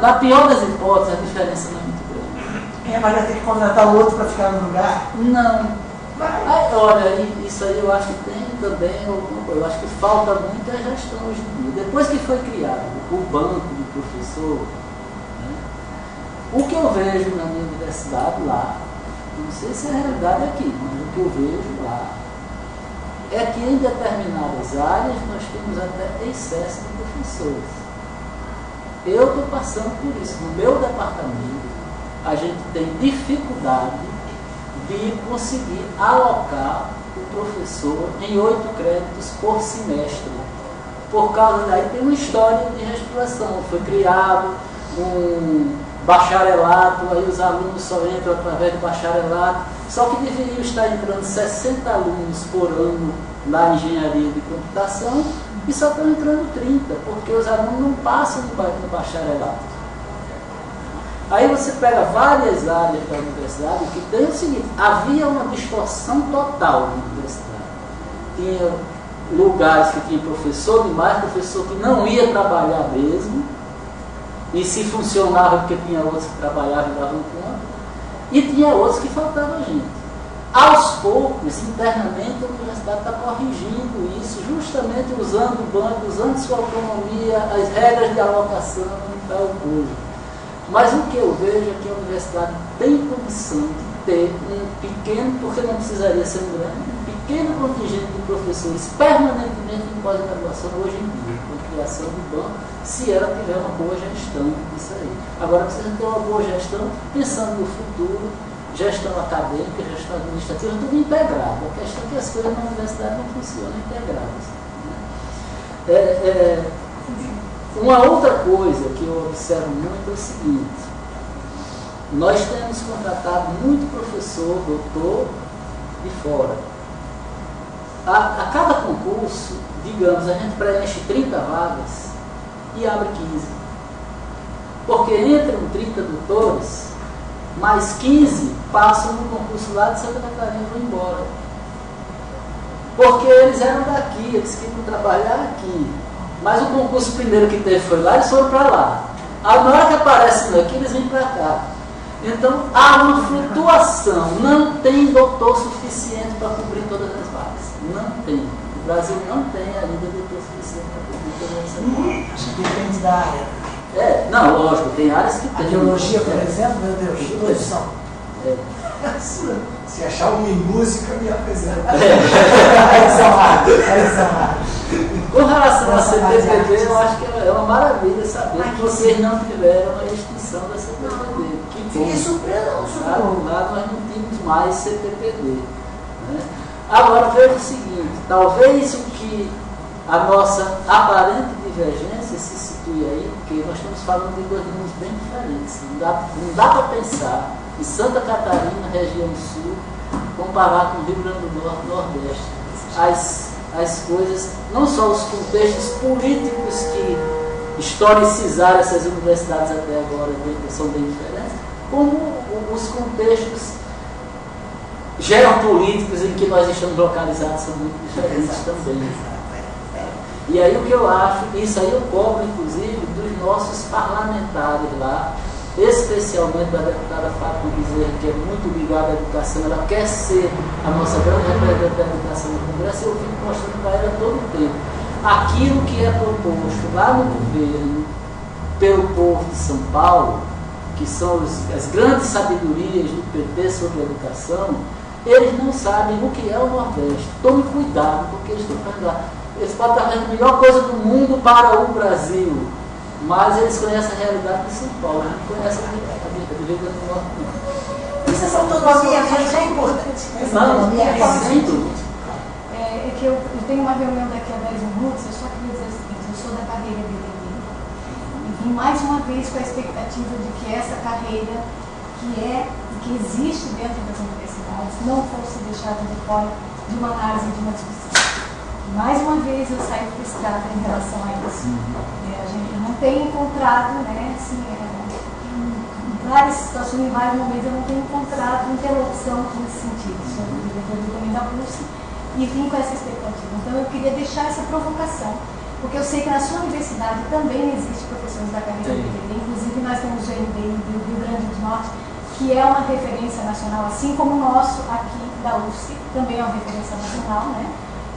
na pior das hipóteses, a diferença não é muito grande. Mas vai ter que contratar o outro para ficar no lugar? Não. Aí, olha, isso aí eu acho que tem também alguma coisa. Eu acho que falta muito a gestão hoje em dia. Depois que foi criado o banco de professor, né, o que eu vejo na minha universidade lá, não sei se é a realidade aqui, mas o que eu vejo lá é que em determinadas áreas nós temos até excesso de professores. Eu estou passando por isso. No meu departamento, a gente tem dificuldade de conseguir alocar o professor em 8 créditos por semestre. Por causa daí tem uma história de reestruturação. Foi criado um bacharelato, aí os alunos só entram através do bacharelato, só que deveriam estar entrando 60 alunos por ano na engenharia de computação e só estão entrando 30, porque os alunos não passam no bacharelato. Aí você pega várias áreas da universidade que tem o seguinte, havia uma distorção total na universidade. Tinha lugares que tinha professor demais, professor que não ia trabalhar mesmo, e se funcionava porque tinha outros que trabalhavam e davam conta, e tinha outros que faltava gente. Aos poucos, internamente, a universidade está corrigindo isso, justamente usando o banco, usando sua autonomia, as regras de alocação e tal coisa. Mas o que eu vejo é que a universidade tem condição de ter um pequeno, porque não precisaria ser um grande, um pequeno contingente de professores permanentemente em pós-graduação hoje em dia, com a criação do banco, se ela tiver uma boa gestão disso aí. Agora precisa ter uma boa gestão, pensando no futuro, gestão acadêmica, gestão administrativa, tudo integrado. A questão é que as coisas na universidade não funcionam integradas. Uma outra coisa que eu observo muito é o seguinte: nós temos contratado muito professor, doutor de fora. A cada concurso, digamos, a gente preenche 30 vagas e abre 15. Porque entram 30 doutores, mais 15 passam no concurso lá de Santa Catarina e vão embora. Porque eles eram daqui, eles queriam trabalhar aqui. Mas o concurso primeiro que teve foi lá, eles foram para lá. Na hora que aparecem aqui, eles vêm para cá. Então, há uma flutuação. Não tem doutor suficiente para cobrir todas as vagas. Não tem. O Brasil não tem ainda doutor suficiente para cobrir todas as vagas. Acho que depende da área. Não, lógico, tem áreas que tem. A biologia, por exemplo, meu Deus, todos são. Se achar uma em música, me apresenta. Com relação a CPPD, eu acho que é uma maravilha saber que vocês não tiveram a extinção da CPPD. Fiquei surpreso. Lá nós não tínhamos mais CPPD. Né? Agora veja o seguinte, talvez o que a nossa aparente divergência se situe aí, porque nós estamos falando de dois mundos bem diferentes. Não dá para pensar em Santa Catarina, região sul, comparar com o Rio Grande do Norte e Nordeste. As coisas, não só os contextos políticos que historicizaram essas universidades até agora são bem diferentes, como os contextos geopolíticos em que nós estamos localizados são muito diferentes também. E aí o que eu acho, isso aí eu cobro inclusive dos nossos parlamentares lá, especialmente da deputada Fátima Bezerra, que é muito ligada à educação, ela quer ser a nossa grande representante da educação no Congresso, e eu fico mostrando para ela todo o tempo. Aquilo que é proposto lá no governo, pelo povo de São Paulo, que são as grandes sabedorias do PT sobre a educação, eles não sabem o que é o Nordeste. Tome cuidado, porque eles estão fazendo lá. Eles podem estar fazendo a melhor coisa do mundo para o Brasil, mas eles conhecem a realidade de São Paulo, não conhecem a do Rio Grande do Norte. Essa autonomia mesmo é importante. Sem dúvida. É que eu tenho uma reunião daqui a 10 minutos, eu só queria dizer o seguinte: eu sou da carreira BDD e vim mais uma vez com a expectativa de que essa carreira que existe dentro das universidades não fosse deixada de fora de uma análise, de uma discussão. Mais uma vez eu saio frustrada em relação a isso. A gente não tem encontrado, né, assim, em várias situações, em vários momentos, eu não tenho encontrado interlocução nesse sentido, sobre o diretor também da UFSC, e vim com essa expectativa. Então eu queria deixar essa provocação, porque eu sei que na sua universidade também existe professores da carreira BDD, inclusive nós temos o NBI do Rio Grande do Norte, que é uma referência nacional, assim como o nosso aqui da UFSC, também é uma referência nacional, né,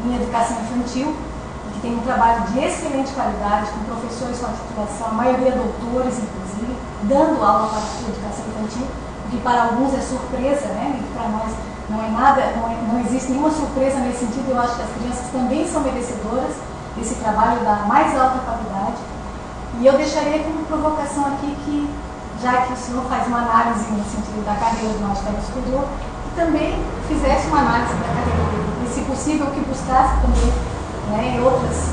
em educação infantil, que tem um trabalho de excelente qualidade, com professores com titulação, a maioria doutores, inclusive, dando aula para a educação infantil, o que para alguns é surpresa, né, e para nós não é nada, não existe nenhuma surpresa nesse sentido. Eu acho que as crianças também são merecedoras desse trabalho da mais alta qualidade. E eu deixaria como provocação aqui que, já que o senhor faz uma análise no sentido da carreira do magistério superior, que também fizesse uma análise da carreira dele, e se possível que buscasse também, né, outras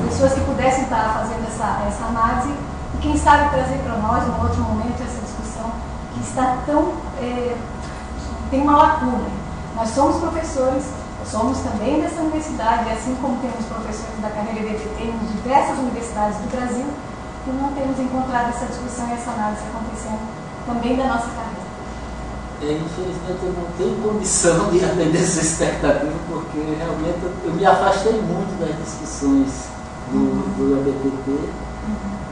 pessoas que pudessem estar fazendo essa análise, e quem sabe trazer para nós, num outro momento, essa discussão que está tão... tem uma lacuna. Nós somos professores, somos também dessa universidade, assim como temos professores da carreira EBTT em diversas universidades do Brasil, e não temos encontrado essa discussão e essa análise acontecendo também da nossa carreira. Infelizmente eu não tenho condição de atender essa expectativa, porque realmente eu me afastei muito das discussões do EBTT.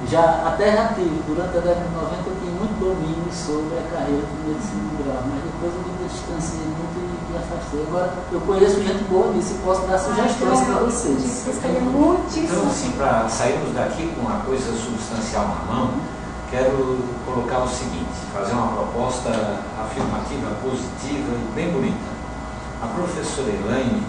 Já tive, durante a década de 90 eu tinha muito domínio sobre a carreira de medicina de grau, mas depois eu me distanciei muito e me afastei. Agora eu conheço gente boa nisso e posso dar sugestões para vocês. Então, assim, para sairmos daqui com uma coisa substancial na mão, quero colocar o seguinte, fazer uma proposta afirmativa, positiva e bem bonita. A professora Elaine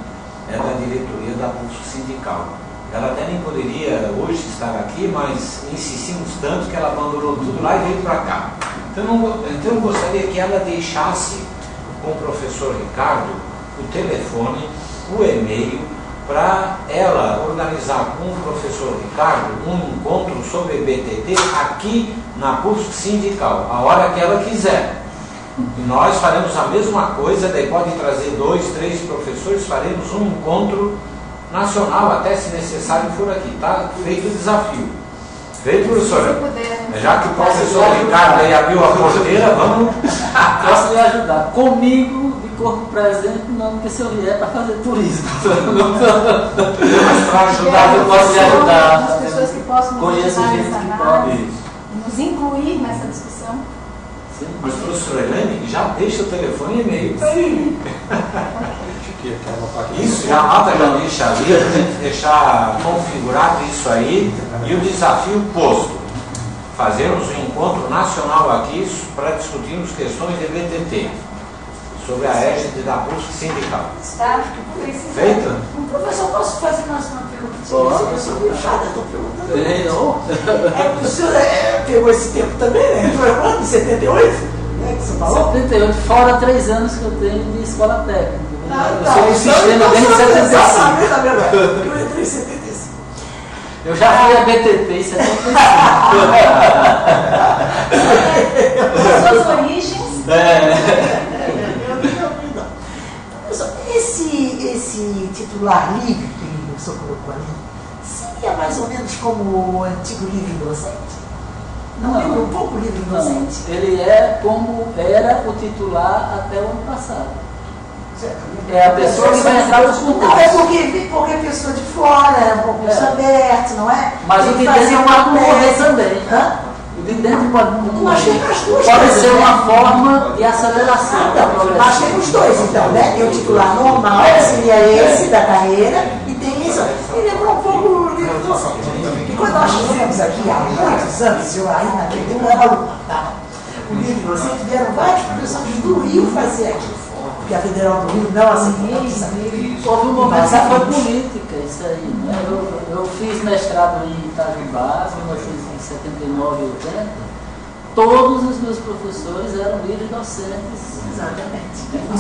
é da diretoria da Pulso Sindical. Ela até nem poderia hoje estar aqui, mas insistimos tanto que ela abandonou tudo lá e veio para cá. Então eu gostaria que ela deixasse com o professor Ricardo o telefone, o e-mail, para ela organizar com o professor Ricardo um encontro sobre EBTT aqui na Pulso Sindical, a hora que ela quiser. E nós faremos a mesma coisa, daí pode trazer 2, 3 professores, faremos um encontro nacional, até se necessário for aqui, tá? Feito o desafio. Feito, professora? Já que o professor Ricardo aí abriu a porteira, vamos. Posso lhe ajudar. Comigo, de corpo presente, não, porque se eu vier para fazer turismo. Mas para ajudar, eu posso lhe ajudar. As pessoas que possam nos Conheço ajudar gente nessa que análise, pode. nos incluir nessa discussão. Sim. Mas, professora Elaine, já deixa o telefone e e-mail. Tá aí. Isso, já anota, já deixa ali, a gente deixar configurado isso aí, e o desafio posto. Fazermos um encontro nacional aqui para discutirmos questões de EBTT, sobre a égide da Pulso Sindical. Está Feito? Professor, posso fazer mais uma pergunta? Eu sou puxada, estou perguntando. É que o senhor pegou esse tempo também, né? Foi quando? Em 78? Né, que você falou? 78, fora 3 anos que eu tenho de escola técnica. Eu tá. sou um sistema desde 75. Exatamente a mesma coisa. Eu entrei em 75. Eu já fui a BTT em 75. suas origens. Esse titular livre que o senhor colocou ali, seria mais ou menos como o antigo livre docente? Não lembra um pouco o livre docente? Ele é como era o titular até o ano passado. É a pessoa que vai entrar nos concursos. Não, é porque a pessoa de fora é um concurso aberto, não é? Mas o de dentro pode concorrer também. Hã? O de dentro pode concorrer. Nós temos as duas Pode coisas, ser né? uma forma de aceleração da Nós progressão. temos dois, então, né? Tem o titular normal, seria esse da carreira, e tem isso. E lembra um pouco o livro docente. E quando nós fizemos aqui há muitos anos, eu ainda naquele tempo era aluno, tá? O livro docente, vieram vários professores do Rio fazer aqui. Porque a Federal do Rio não aceitou. Houve um momento que foi política, isso aí. Né? Eu fiz mestrado em Itajubá, em 1979 e 80. Todos os meus professores eram livres docentes. Exatamente.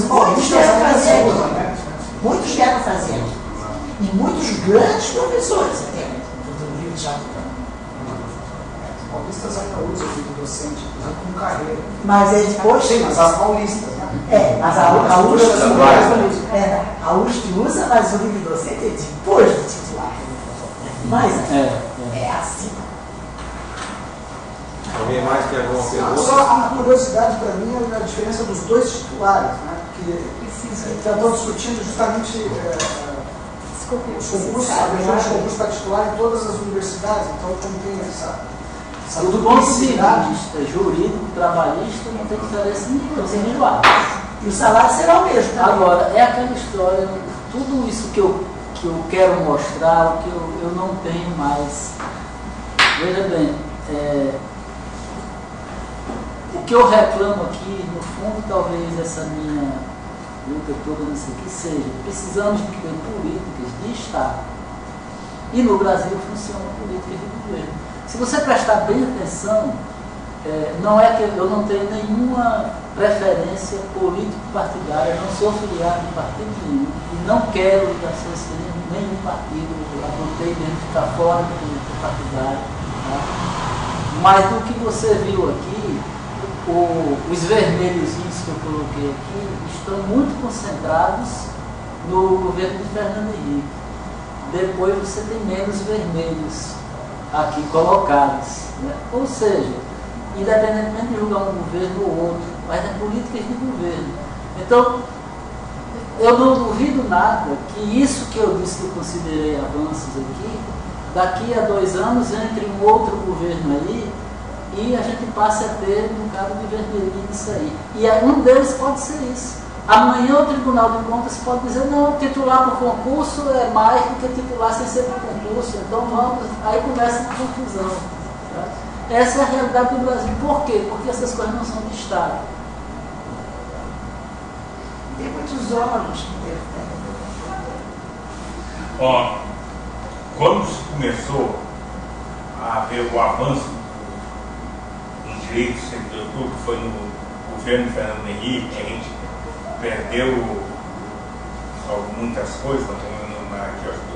Muitos vieram fazer aqui. Muitos vieram fazer aqui. E muitos grandes professores até. Do Rio de Janeiro. Paulistas ainda usam o livro docente, inclusive com carreira. Mas é depois. Sim, mas as paulistas, né? É, mas a USP usa, mas o livro docente é depois do titular. Mas é assim. Alguém mais tem alguma pergunta? Só uma curiosidade para mim é a diferença dos dois titulares, né? Porque estão discutindo justamente os concursos, a região de concurso para titular em todas as universidades, então como tem essa Essa Do ponto de duplicidade. vista jurídico, trabalhista, não tem diferença nenhuma, são iguais. E o salário será o mesmo também. Agora, é aquela história, tudo isso que eu quero mostrar, o que eu não tenho mais. Veja bem, o que eu reclamo aqui, no fundo, talvez essa minha luta toda nisso aqui seja, precisamos de ter políticas de Estado. E no Brasil funcionam políticas de governo. Se você prestar bem atenção, não é que eu não tenho nenhuma preferência político-partidária, não sou filiado em partido nenhum e não quero ligações com nenhum partido, adotei mesmo ficar fora do político partidário. Tá? Mas do que você viu aqui, os vermelhozinhos que eu coloquei aqui estão muito concentrados no governo de Fernando Henrique. Depois você tem menos vermelhos aqui colocados. Né? Ou seja, independentemente de julgar um governo ou outro, mas é políticas de governo. Então, eu não duvido nada que isso que eu disse que eu considerei avanços aqui, daqui a 2 anos entre um outro governo aí e a gente passe a ter um bocado de vermelhinho nisso aí. E um deles pode ser isso. Amanhã o Tribunal de Contas pode dizer, não, titular por concurso é mais do que titular sem ser por concurso, então vamos, aí começa a confusão. Tá? Essa é a realidade do Brasil. Por quê? Porque essas coisas não são de Estado. Tem muitos órgãos que devem. Ó, quando se começou a haver o avanço em direitos do servidor público, foi no governo Fernando Henrique, que a gente perdeu muitas coisas, não tem aqui, acho que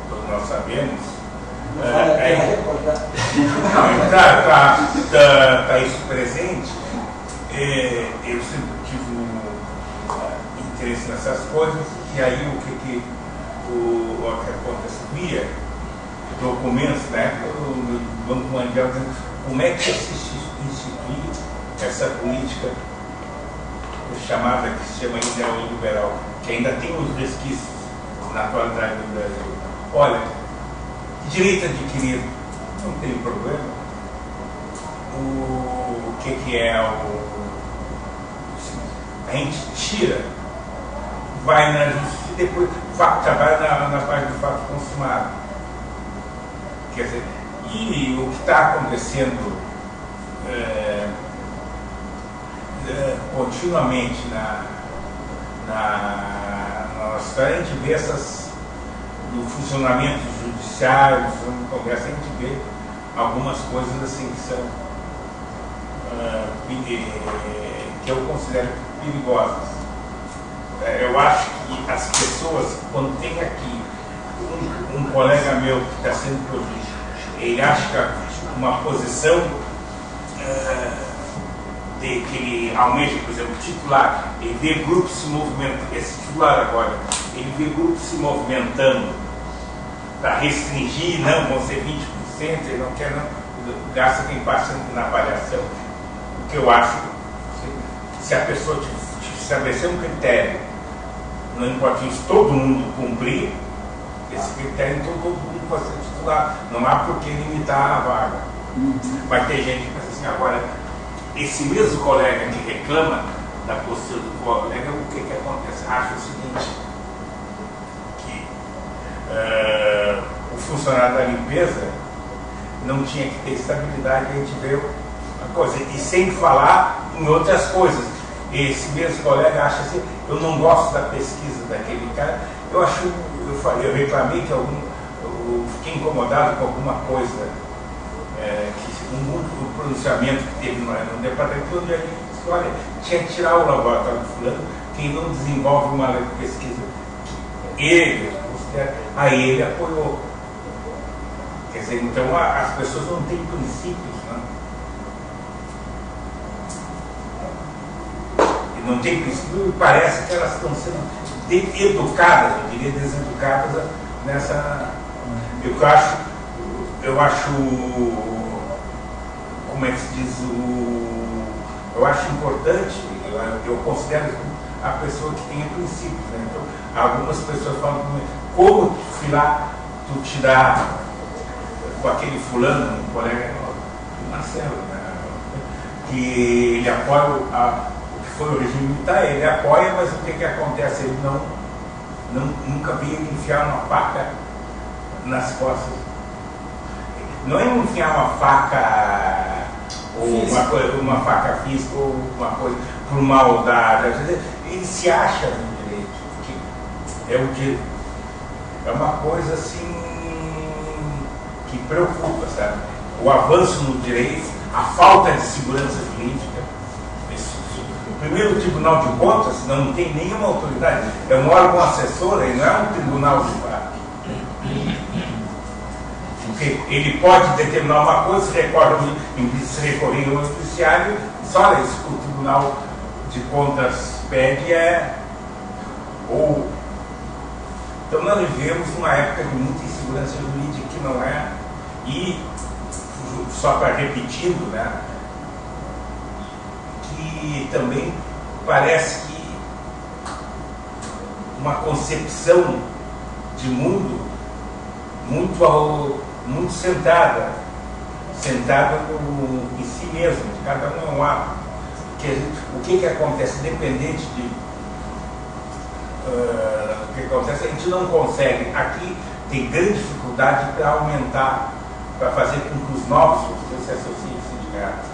todos nós sabemos. Está isso presente. Eu sempre tive interesse nessas coisas, e aí o que acontecia, documentos na época do Banco Mundial dizendo como é que se institui essa política chamada, que se chama neoliberal, que ainda tem os resquícios na atualidade do Brasil. Olha, direito adquirido, não tem problema. O que é a gente tira, vai na justiça e depois trabalha na parte do fato consumado. Quer dizer, e o que está acontecendo continuamente na nossa história, a gente vê no funcionamento judiciário, no Congresso, a gente vê algumas coisas assim que são que eu considero perigosas. Eu acho que as pessoas, quando tem aqui um colega meu que está sendo provido, ele acha que uma posição que ele almeja, por exemplo, titular, ele vê grupos se movimentando, esse titular agora, ele vê grupos se movimentando para restringir, não, vão ser 20%, ele não quer, não, gasta quem passa na avaliação. O que eu acho, se a pessoa estabelecer um critério, não importa isso, todo mundo cumprir, esse critério, então todo mundo pode ser titular, não há por que limitar a vaga. Vai ter gente que pensa assim, agora, esse mesmo colega que reclama da postura do colega, o que acontece? Acha o seguinte, que o funcionário da limpeza não tinha que ter estabilidade, a gente vê a coisa, e sem falar em outras coisas. Esse mesmo colega acha assim, eu não gosto da pesquisa daquele cara, eu reclamei que eu fiquei incomodado com alguma coisa, um pronunciamento que teve no departamento, onde ele disse, olha, tinha que tirar o laboratório do fulano, quem não desenvolve uma pesquisa que ele considera, aí ele apoiou. Quer dizer, então as pessoas não têm princípios, né? E não tem princípio, e parece que elas estão sendo educadas, eu diria deseducadas nessa. Eu acho, como é que se diz, eu acho importante, eu considero a pessoa que tenha princípios, né? Então, algumas pessoas falam como tu tirar com aquele fulano, um colega, Marcelo, né? Que ele apoia o que foi o regime militar, ele apoia, mas o que acontece? Ele nunca viu ele enfiar uma faca nas costas. Não é enfiar uma faca ou uma faca física ou uma coisa por maldade. Ele se acha no direito, porque é uma coisa assim que preocupa, sabe? O avanço no direito, a falta de segurança jurídica. O primeiro Tribunal de Contas não tem nenhuma autoridade, é um órgão assessor, ele não é um tribunal de fato. Porque ele pode determinar uma coisa, se recorrer ao judiciário, só isso que o Tribunal de Contas pede ou. Então nós vivemos uma época de muita insegurança jurídica que não é, e só para repetindo, né, que também parece que uma concepção de mundo muito centrada em si mesmo, de cada um é um ato. O que acontece, independente de o que acontece, a gente não consegue. Aqui tem grande dificuldade para aumentar, para fazer com que os novos professores se associem aos sindicatos.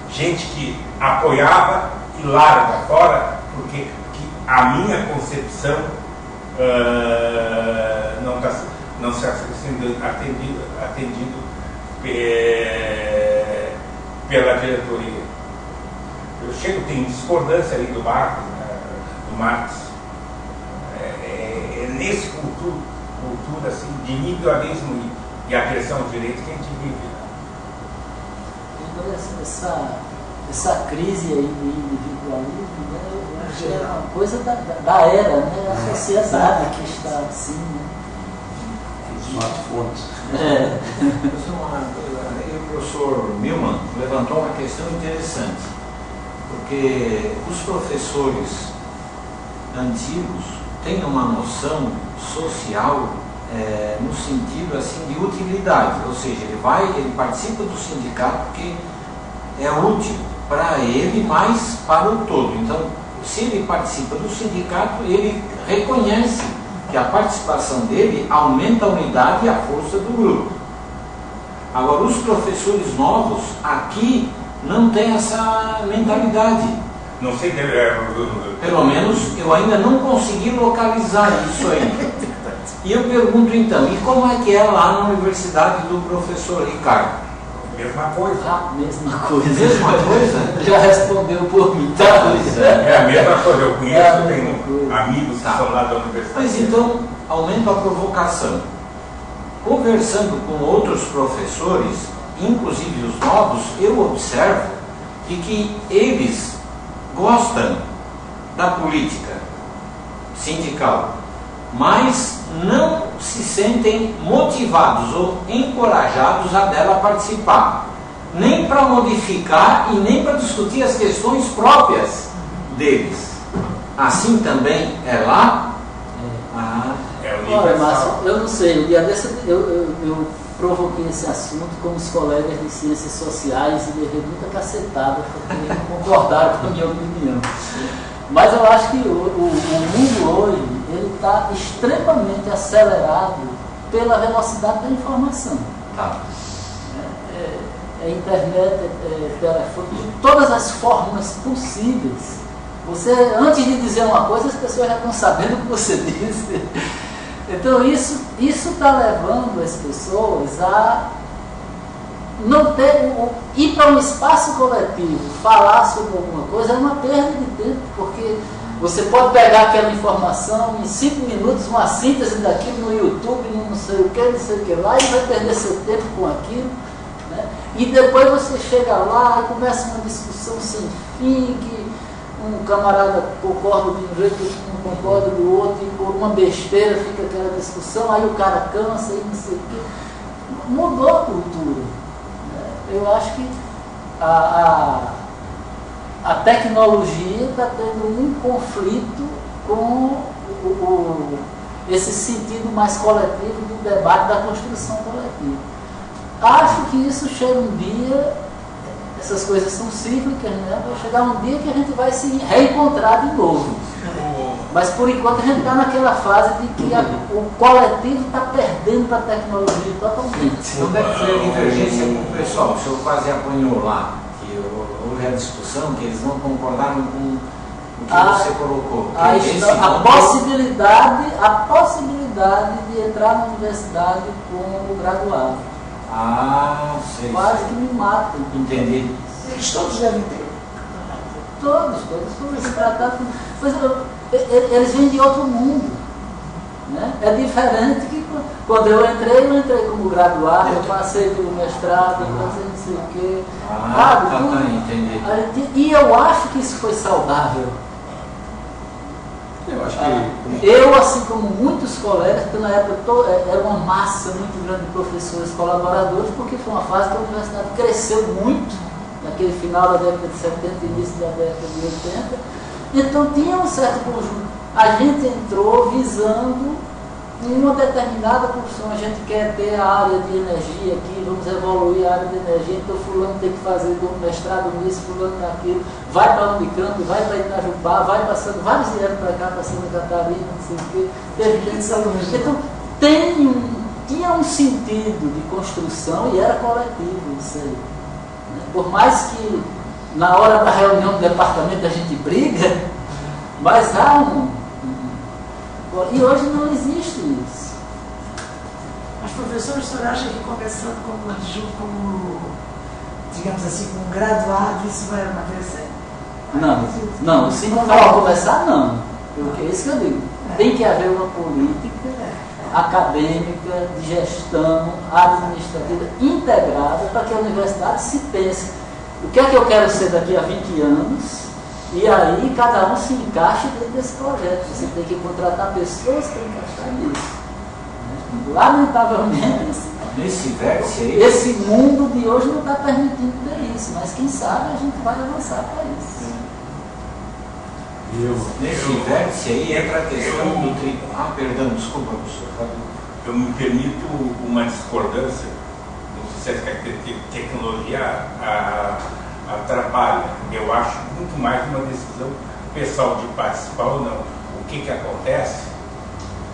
Gente que apoiava e larga fora, porque a minha concepção não está sendo atendido pela diretoria. Tem discordância ali do Marx, nesse cultura assim, de individualismo e agressão ao direito que a gente vive. Essa crise aí do individualismo, né, eu acho que é uma coisa da era, né, a sociedade que está assim, né? Smartphones. O professor Milman levantou uma questão interessante, porque os professores antigos têm uma noção social no sentido assim de utilidade, ou seja, ele participa do sindicato porque é útil para ele, mas para o todo. Então, se ele participa do sindicato, ele reconhece que a participação dele aumenta a unidade e a força do grupo. Agora, os professores novos aqui não têm essa mentalidade. Não sei, pelo menos eu ainda não consegui localizar isso aí. E eu pergunto então, e como é que é lá na universidade do professor Ricardo? Mesma coisa. Mesma coisa. Mesma coisa? Já respondeu por mim. É a mesma coisa, eu conheço, tenho amigos que são lá da universidade. Mas então, aumenta a provocação. Conversando com outros professores, inclusive os novos, eu observo que eles gostam da política sindical, mas não se sentem motivados ou encorajados a dela participar, nem para modificar e nem para discutir as questões próprias deles. Assim também é lá? Olha, Márcio, eu não sei, um dia desse eu provoquei esse assunto com os colegas de ciências sociais e levei muita cacetada porque eles não concordaram com a minha opinião. Mas eu acho que o mundo hoje ele está extremamente acelerado pela velocidade da informação. É internet, telefone, de todas as formas possíveis. Você, antes de dizer uma coisa, as pessoas já estão sabendo o que você disse. Então isso está levando as pessoas a não ter, ir para um espaço coletivo, falar sobre alguma coisa é uma perda de tempo, porque você pode pegar aquela informação em 5 minutos, uma síntese daquilo no YouTube, no não sei o que lá, e vai perder seu tempo com aquilo, né? E depois você chega lá e começa uma discussão sem fim, que um camarada concorda de um jeito, outro não concorda do outro, e por uma besteira fica aquela discussão, aí o cara cansa e não sei o quê. Mudou a cultura. Eu acho que a tecnologia está tendo um conflito com esse sentido mais coletivo do debate da construção coletiva. Acho que isso chega um dia, essas coisas são cíclicas, né? Vai chegar um dia que a gente vai se reencontrar de novo. Mas por enquanto a gente está naquela fase de que o coletivo está perdendo para a tecnologia totalmente. Onde é que foi a divergência com o pessoal? O senhor quase apanhou lá, que houve a discussão, que eles não concordaram com o que você colocou. A possibilidade de entrar na universidade como graduado. Ah, sei. Quase que me matam. Entendi. Eles todos devem ter. Todos se tratar. Eles vêm de outro mundo. Né? É diferente que quando eu entrei como graduado, eu passei pelo mestrado, passei não sei o quê. Entendi. E eu acho que isso foi saudável. Eu acho que... Eu, assim como muitos colegas, porque na época era uma massa muito grande de professores colaboradores, porque foi uma fase que a universidade cresceu muito, naquele final da década de 70 e início da década de 80. Então tinha um certo conjunto. A gente entrou visando uma determinada profissão. A gente quer ter a área de energia aqui, vamos evoluir a área de energia, então fulano tem que fazer mestrado nisso, fulano naquilo, vai para a Unicamp, vai para Itajubá, vai passando, vários vieram para cá, para Santa Catarina, não sei o quê, teve gente de então tinha um sentido de construção e era coletivo isso aí. Por mais que na hora da reunião do departamento a gente briga, mas há e hoje não existe isso. Mas, professor, o senhor acha que começando como digamos assim, como graduado, isso vai acontecer? Não, se não vai começar, não. Porque é isso que eu digo. Tem que haver uma política acadêmica, de gestão, administrativa, integrada, para que a universidade se pense. O que é que eu quero ser daqui a 20 anos? E aí cada um se encaixa dentro desse projeto. Você tem que contratar pessoas para encaixar nisso. Lamentavelmente, nesse vértice aí, esse mundo de hoje não está permitindo ter isso, mas quem sabe a gente vai avançar para isso. Nesse vértice aí entra a questão do perdão, desculpa, professor. Eu me permito uma discordância. Não sei se a tecnologia atrapalha. Eu acho muito mais uma decisão pessoal de participar ou não. O que acontece?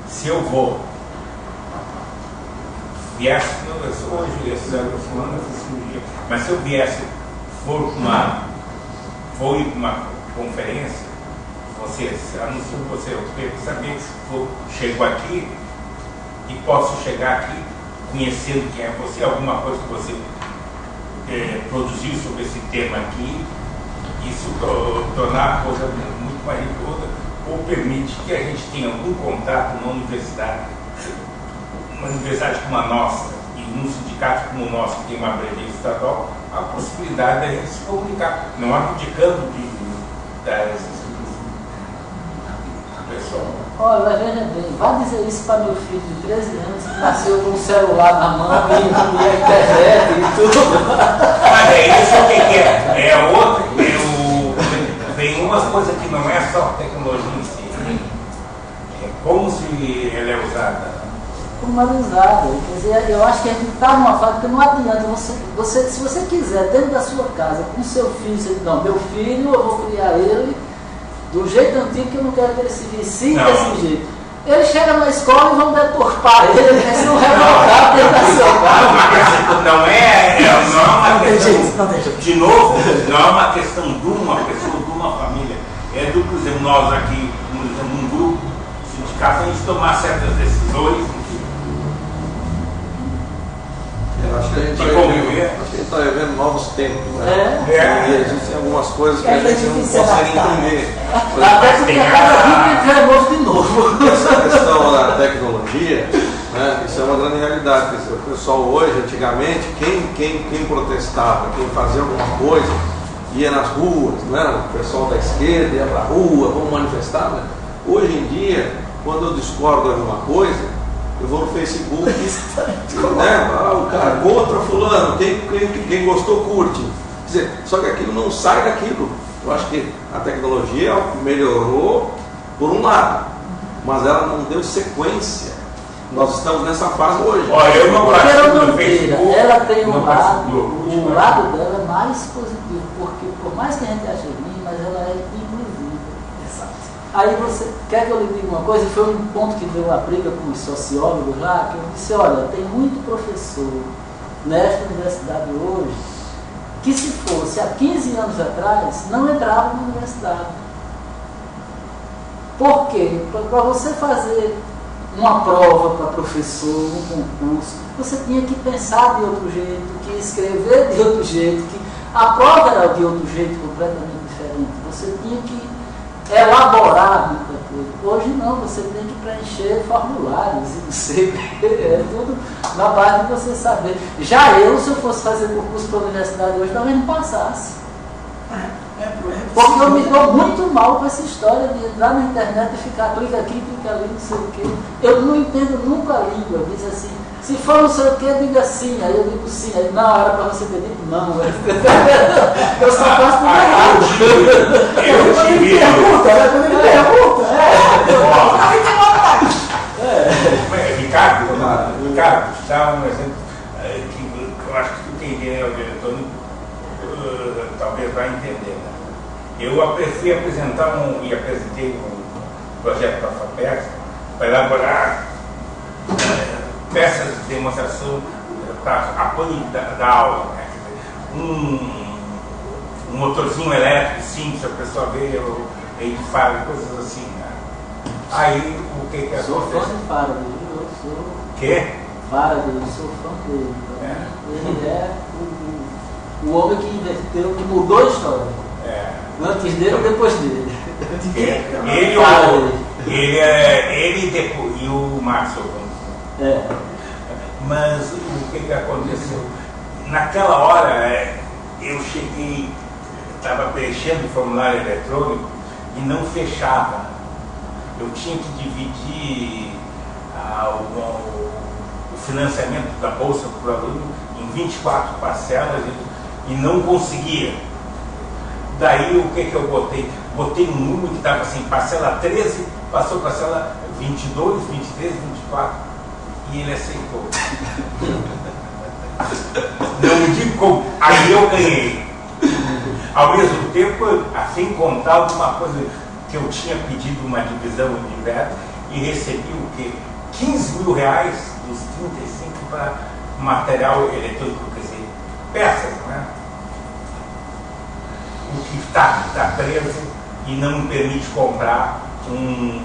Se eu viesse, hoje esse semana essa cirurgia, mas se eu viesse, vou ir para uma conferência, você anunciou você, eu quero saber se chego aqui e posso chegar aqui conhecendo quem é você, alguma coisa que você produziu sobre esse tema aqui, isso tornar a coisa muito mais rigorosa, ou permite que a gente tenha algum contato na universidade, uma universidade como a nossa, e num sindicato como o nosso, que tem uma abrangência estadual, a possibilidade de a gente se comunicar, não abdicando das pessoal. Olha, veja bem, vai dizer isso para meu filho de 13 anos que nasceu com um celular na mão e a internet e tudo. Mas isso o que é? É outro, tem uma coisa que não é só tecnologia em si, é como se ela é usada. Como ela é usada. Quer dizer, eu acho que a gente está numa fase que não adianta você, se você quiser, dentro da sua casa, com seu filho, você diz, não, meu filho, eu vou criar ele do jeito antigo que eu não quero que ele se vicie desse jeito. Ele chega na escola e vão deturpar ele, vai ser um revoltado dentro da sua casa. Não é uma questão, de novo, não é uma questão de uma pessoa, de uma família. É do, por exemplo, nós aqui, num grupo sindicato, a gente tomar certas decisões. Eu acho que a gente está vivendo novos tempos, né? E existem algumas coisas que a gente não consegue entender. Até porque cada dia é novo de novo. Essa questão da tecnologia, né, isso é uma grande realidade. Quer dizer, o pessoal hoje, antigamente, quem protestava, quem fazia alguma coisa, ia nas ruas, né? O pessoal da esquerda ia para a rua, vamos manifestar. Né? Hoje em dia, quando eu discordo de alguma coisa, eu vou no Facebook, né? O cara, contra fulano, quem gostou curte. Quer dizer, só que aquilo não sai daquilo. Eu acho que a tecnologia melhorou por um lado, mas ela não deu sequência. Nós estamos nessa fase hoje. Olha, eu não participo do Manteira, Facebook. ela tem não um participo lado, do Orkut, o lado dela é mais positivo, porque por mais que a gente ache ruim, mas ela é inclusiva. Exato. Aí você quer que eu lhe diga uma coisa? Foi um ponto que deu uma briga com os sociólogos lá, que eu disse, olha, tem muito professor nesta universidade hoje que se fosse há 15 anos atrás, não entrava na universidade. Por quê? Para você fazer uma prova para professor, um concurso, você tinha que pensar de outro jeito, que escrever de outro jeito, que a prova era de outro jeito completamente diferente. Você tinha que elaborar muita coisa. Hoje não, você tem que preencher formulários e não sei o que, é tudo na base de você saber. Já eu, se eu fosse fazer concurso para a universidade hoje, talvez não passasse. Porque eu me dou muito mal com essa história de entrar na internet e ficar clica aqui, clica ali, não sei o quê. Eu não entendo nunca a língua. Diz assim, se for não sei o quê, diga sim. Aí eu digo sim. Aí, não, era para você ter dito não. Eu só faço tudo errado. Eu tive. Quando ele pergunta, Ricardo, dá um exemplo que eu acho que tu entendeu, o diretor talvez vai entender. Né? Eu fui apresentar e apresentei um projeto para a FAPESP para elaborar peças de demonstração para apoio da aula. Né? Um motorzinho elétrico simples, a pessoa vê, ele fala, coisas assim. Né? Aí o que que Sou fã acontece? de Faraday, eu sou Que? Faraday, eu sou fã dele. Ele é o homem que inverteu, que mudou a história. Antes dele e depois dele. Ele depois, e o Márcio. Mas o que aconteceu? Naquela hora eu cheguei, estava preenchendo o formulário eletrônico e não fechava. Eu tinha que dividir o financiamento da Bolsa para o aluno em 24 parcelas e não conseguia. Daí o que eu botei? Botei um número que estava assim, parcela 13, passou parcela 22, 23, 24 e ele aceitou. Não digo como, aí eu ganhei. Ao mesmo tempo, assim contava uma coisa que eu tinha pedido uma divisão de verba e recebi o quê? 15 mil reais dos 35 para material eletrônico, quer dizer, peças, né? O que está preso e não me permite comprar um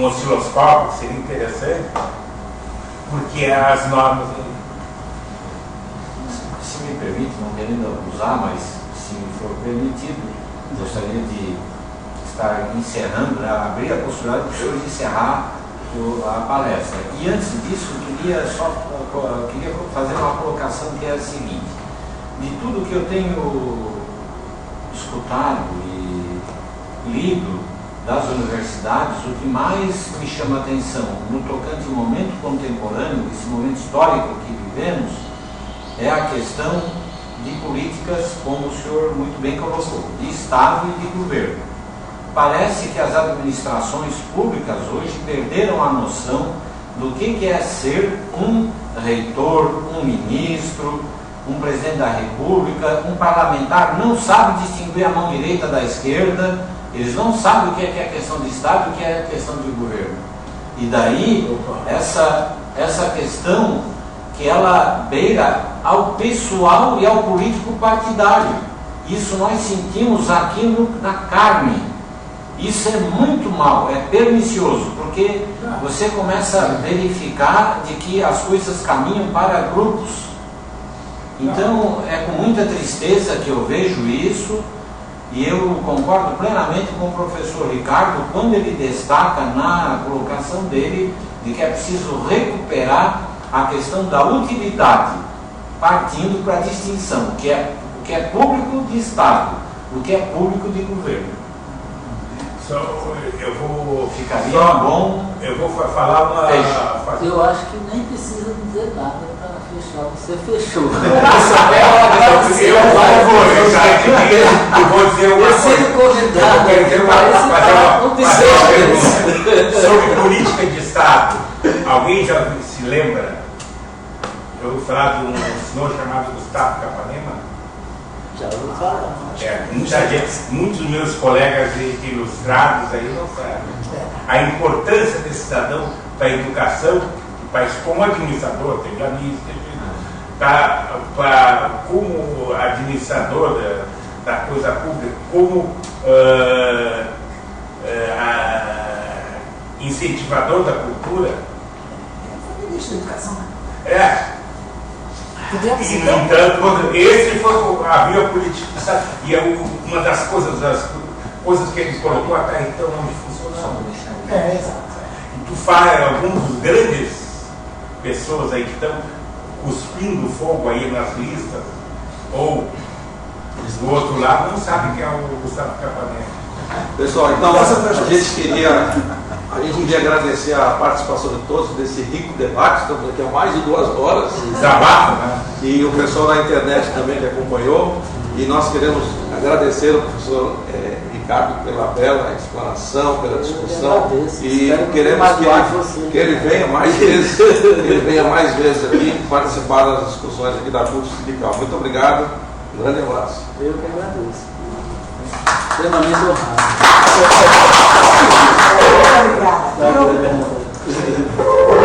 osciloscópio, que seria interessante, porque as normas. Se me permite, não querendo abusar, mas se me for permitido, gostaria de estar encerrando, abrir a possibilidade de hoje encerrar a palestra. E antes disso, queria fazer uma colocação que é a seguinte: de tudo que eu tenho escutado e lido das universidades, o que mais me chama a atenção no tocante ao momento contemporâneo, esse momento histórico que vivemos, é a questão de políticas, como o senhor muito bem colocou, de Estado e de governo. Parece que as administrações públicas hoje perderam a noção do que é ser um reitor, um ministro, um presidente da República, um parlamentar. Não sabe distinguir a mão direita da esquerda, eles não sabem o que é questão de Estado e o que é questão de governo. E daí, essa questão que ela beira ao pessoal e ao político partidário. Isso nós sentimos aqui na carne. Isso é muito mal, é pernicioso, porque você começa a verificar de que as coisas caminham para grupos. Então, é com muita tristeza que eu vejo isso, e eu concordo plenamente com o professor Ricardo quando ele destaca na colocação dele de que é preciso recuperar a questão da utilidade, partindo para a distinção, o que é público de Estado, o que é público de governo. Eu vou ficaria bom. Eu vou falar uma. Eu acho que nem precisa dizer nada para fechar, você fechou. Eu vou dizer uma Você coisa. convidado, Eu quero fazer uma pergunta sobre política de Estado. Alguém já se lembra? Eu ouvi falar de um senhor chamado Gustavo Capanema? Já ouviu falar. Muita gente, muitos dos meus colegas ilustrados aí não sabem. A importância desse cidadão para a educação, como administrador, teve amigos, como administrador da coisa pública, como incentivador da cultura. Foi ministro da Educação, né? Podemos E, no entanto, esse foi a via política do Estado. E é uma das coisas que ele colocou até então onde funcionava. Exato. E tu fala, alguns dos grandes pessoas aí que estão cuspindo fogo aí nas listas, ou do outro lado, não sabem quem é o Gustavo Capanema. Pessoal, então a gente queria agradecer a participação de todos nesse rico debate. Estamos aqui há mais de 2 horas. Desabafo, né? E o pessoal da internet também que acompanhou. E nós queremos agradecer ao professor Ricardo pela bela explanação, pela discussão. E queremos que ele venha mais vezes, aqui participar das discussões aqui da CUT Sindical. Muito obrigado, um grande abraço. Eu que agradeço. Extremamente honrado. Obrigada. Obrigado.